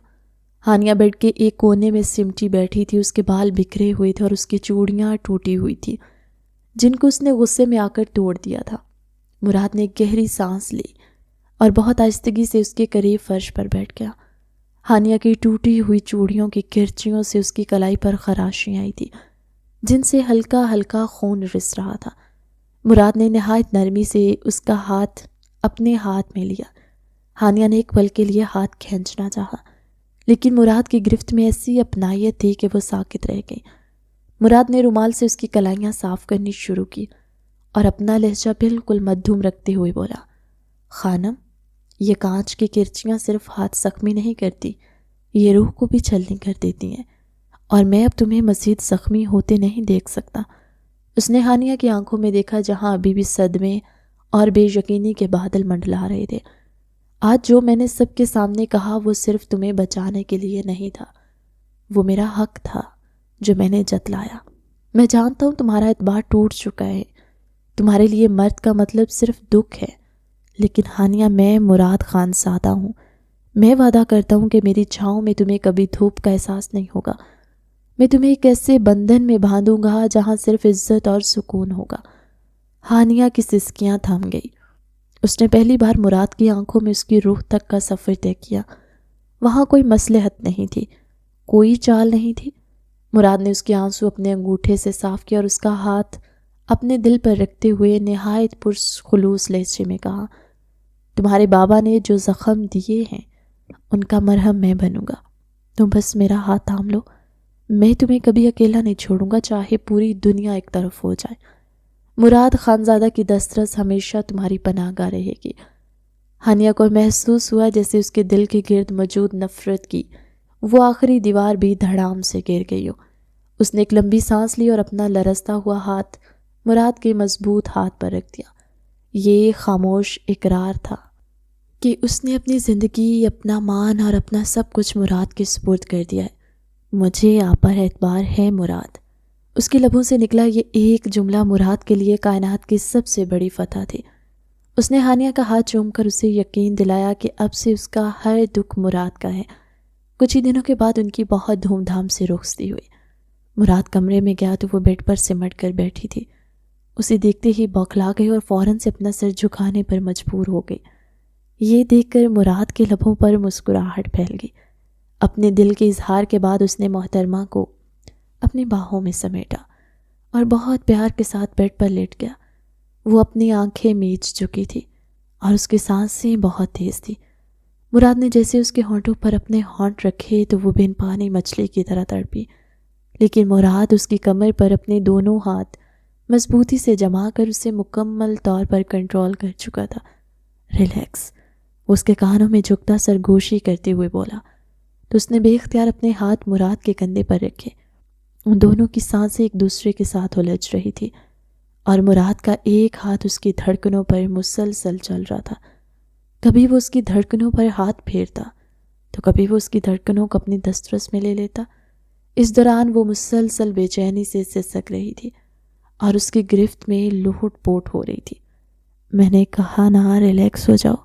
ہانیہ بیڈ کے ایک کونے میں سمٹی بیٹھی تھی۔ اس کے بال بکھرے ہوئے تھے اور اس کی چوڑیاں ٹوٹی ہوئی تھی جن کو اس نے غصے میں آ کر توڑ دیا تھا۔ مراد نے گہری سانس لی اور بہت آہستگی سے اس کے قریب فرش پر بیٹھ گیا۔ ہانیہ کی ٹوٹی ہوئی چوڑیوں کی کرچیوں سے اس کی کلائی پر خراشیں آئی تھی جن سے ہلکا ہلکا خون رس رہا تھا۔ مراد نے نہایت نرمی سے اس کا ہاتھ اپنے ہاتھ میں لیا۔ ہانیہ نے ایک پل کے لیے ہاتھ کھینچنا چاہا، لیکن مراد کی گرفت میں ایسی اپنائیت تھی کہ وہ ساکت رہ گئی۔ مراد نے رومال سے اس کی کلائیاں صاف کرنی شروع کی اور اپنا لہجہ بالکل مدھم رکھتے ہوئے بولا، خانم، یہ کانچ کی کرچیاں صرف ہاتھ زخمی نہیں کرتی، یہ روح کو بھی چھلنی کر دیتی ہیں، اور میں اب تمہیں مزید زخمی ہوتے نہیں دیکھ سکتا۔ اس نے ہانیہ کی آنکھوں میں دیکھا جہاں ابھی بھی صدمے اور بے یقینی کے بادل منڈلا رہے تھے۔ آج جو میں نے سب کے سامنے کہا وہ صرف تمہیں بچانے کے لیے نہیں تھا، وہ میرا حق تھا جو میں نے جتلایا۔ میں جانتا ہوں تمہارا اعتبار ٹوٹ چکا ہے، تمہارے لیے مرد کا مطلب صرف دکھ ہے، لیکن ہانیہ، میں مراد خان زادہ ہوں۔ میں وعدہ کرتا ہوں کہ میری چھاؤں میں تمہیں کبھی دھوپ کا احساس نہیں ہوگا۔ میں تمہیں ایک ایسے بندھن میں باندھوں گا جہاں صرف عزت اور سکون ہوگا۔ ہانیہ کی سسکیاں تھم گئی۔ اس نے پہلی بار مراد کی آنکھوں میں اس کی روح تک کا سفر طے کیا۔ وہاں کوئی مصلحت نہیں تھی، کوئی چال نہیں تھی۔ مراد نے اس کے آنسو اپنے انگوٹھے سے صاف کیا اور اس کا ہاتھ اپنے دل پر رکھتے ہوئے نہایت پرخلوص لہجے میں کہا، تمہارے بابا نے جو زخم دیے ہیں ان کا مرہم میں بنوں گا، تم بس میرا ہاتھ تھام لو، میں تمہیں کبھی اکیلا نہیں چھوڑوں گا، چاہے پوری دنیا ایک طرف ہو جائے۔ مراد خانزادہ کی دسترس ہمیشہ تمہاری پناہ گاہ رہے گی۔ ہانیہ کو محسوس ہوا جیسے اس کے دل کے گرد موجود نفرت کی وہ آخری دیوار بھی دھڑام سے گر گئی ہو۔ اس نے ایک لمبی سانس لی اور اپنا لرزتا ہوا ہاتھ مراد کے مضبوط ہاتھ پر رکھ دیا۔ یہ خاموش اقرار تھا کہ اس نے اپنی زندگی، اپنا مان اور اپنا سب کچھ مراد کے سپرد کر دیا ہے۔ مجھے آپ پر اعتبار ہے مراد۔ اس کے لبوں سے نکلا یہ ایک جملہ مراد کے لیے کائنات کی سب سے بڑی فتح تھی۔ اس نے ہانیہ کا ہاتھ چوم کر اسے یقین دلایا کہ اب سے اس کا ہر دکھ مراد کا ہے۔ کچھ ہی دنوں کے بعد ان کی بہت دھوم دھام سے رخصتی ہوئی۔ مراد کمرے میں گیا تو وہ بیڈ پر سمٹ کر بیٹھی تھی۔ اسے دیکھتے ہی بوکھلا گئی اور فوراً سے اپنا سر جھکانے پر مجبور ہو گئی۔ یہ دیکھ کر مراد کے لبوں پر مسکراہٹ پھیل گئی۔ اپنے دل کے اظہار کے بعد اس نے محترمہ کو اپنی باہوں میں سمیٹا اور بہت پیار کے ساتھ بیڈ پر لیٹ گیا۔ وہ اپنی آنکھیں میچ چکی تھی اور اس کی سانسیں بہت تیز تھی۔ مراد نے جیسے اس کے ہونٹوں پر اپنے ہونٹ رکھے تو وہ بن پانی مچھلی کی طرح تڑپی، لیکن مراد اس کی کمر پر اپنے دونوں ہاتھ مضبوطی سے جما کر اسے مکمل طور پر کنٹرول کر چکا تھا۔ ریلیکس، اس کے کانوں میں جھکتا سرگوشی کرتے ہوئے بولا تو اس نے بے اختیار اپنے ہاتھ مراد کے کندھے پر رکھے۔ ان دونوں کی سانسیں ایک دوسرے کے ساتھ الجھ رہی تھی اور مراد کا ایک ہاتھ اس کی دھڑکنوں پر مسلسل چل رہا تھا۔ کبھی وہ اس کی دھڑکنوں پر ہاتھ پھیرتا تو کبھی وہ اس کی دھڑکنوں کو اپنی دسترس میں لے لیتا۔ اس دوران وہ مسلسل بے چینی سے سسک رہی تھی اور اس کی گرفت میں لوٹ پوٹ ہو رہی تھی۔ میں نے کہا نا ریلیکس ہو جاؤ،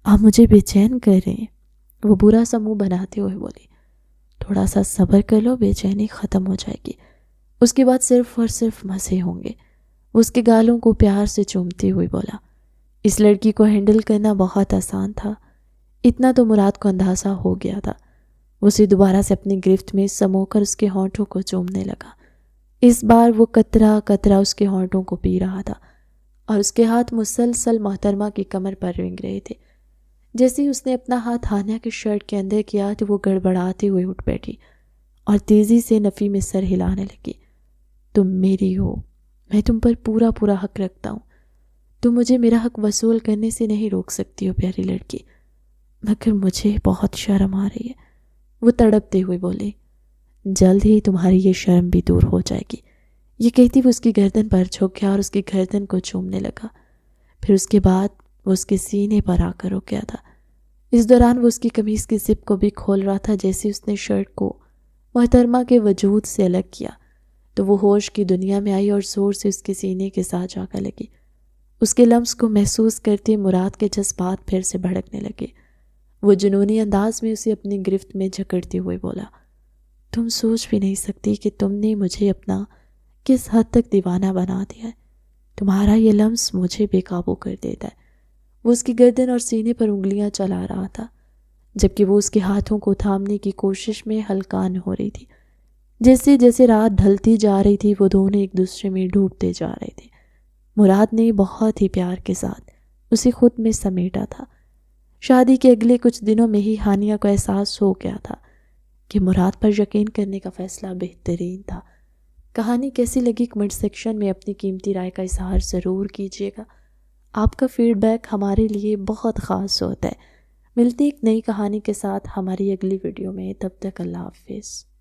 آپ مجھے بے چین کر رہے ہیں، وہ برا سا منہ بناتے ہوئے بولی۔ تھوڑا سا صبر کر لو، بے چینی ختم ہو جائے گی، اس کے بعد صرف اور صرف مزے ہوں گے۔ وہ اس کے گالوں کو پیار سے چومتے ہوئے بولا۔ اس لڑکی کو ہینڈل کرنا بہت آسان تھا، اتنا تو مراد کو اندازہ ہو گیا تھا۔ وہ اسے دوبارہ سے اپنی گرفت میں سمو کر اس کے ہونٹوں کو چومنے لگا۔ اس بار وہ قطرہ قطرہ اس کے ہونٹوں کو پی رہا تھا اور اس کے ہاتھ مسلسل محترمہ کی کمر پر رنگ رہے تھے۔ جیسے ہی اس نے اپنا ہاتھ ہانیہ کے شرٹ کے اندر کیا تو وہ گڑبڑاتے ہوئے اٹھ بیٹھی اور تیزی سے نفی میں سر ہلانے لگی۔ تم میری ہو، میں تم پر پورا پورا حق رکھتا ہوں، تم مجھے میرا حق وصول کرنے سے نہیں روک سکتی ہو پیاری لڑکی، مگر مجھے بہت شرم آ رہی ہے، وہ تڑپتے ہوئے بولی۔ جلد ہی تمہاری یہ شرم بھی دور ہو جائے گی، یہ کہتی وہ اس کی گردن پر جھک گیا اور اس کی گردن کو چومنے لگا۔ پھر اس کے بعد وہ اس کے سینے پر آ کر رک گیا تھا۔ اس دوران وہ اس کی قمیص کی زپ کو بھی کھول رہا تھا۔ جیسے اس نے شرٹ کو محترمہ کے وجود سے الگ کیا تو وہ ہوش کی دنیا میں آئی اور زور سے اس کے سینے کے ساتھ جا کر لگی۔ اس کے لمس کو محسوس کرتے مراد کے جذبات پھر سے بھڑکنے لگے۔ وہ جنونی انداز میں اسے اپنی گرفت میں جکڑتے ہوئے بولا، تم سوچ بھی نہیں سکتی کہ تم نے مجھے اپنا کس حد تک دیوانہ بنا دیا ہے، تمہارا یہ لمس مجھے بے قابو کر دیتا ہے۔ وہ اس کی گردن اور سینے پر انگلیاں چلا رہا تھا جبکہ وہ اس کے ہاتھوں کو تھامنے کی کوشش میں ہلکان ہو رہی تھی۔ جیسے جیسے رات ڈھلتی جا رہی تھی وہ دونوں ایک دوسرے میں ڈوبتے جا رہے تھے۔ مراد نے بہت ہی پیار کے ساتھ اسے خود میں سمیٹا تھا۔ شادی کے اگلے کچھ دنوں میں ہی ہانیہ کو احساس ہو گیا تھا کہ مراد پر یقین کرنے کا فیصلہ بہترین تھا۔ کہانی کیسی لگی کمنٹ سیکشن میں اپنی قیمتی رائے کا اظہار ضرور کیجیے گا۔ آپ کا فیڈ بیک ہمارے لیے بہت خاص ہوتا ہے۔ ملتی ایک نئی کہانی کے ساتھ ہماری اگلی ویڈیو میں، تب تک اللہ حافظ۔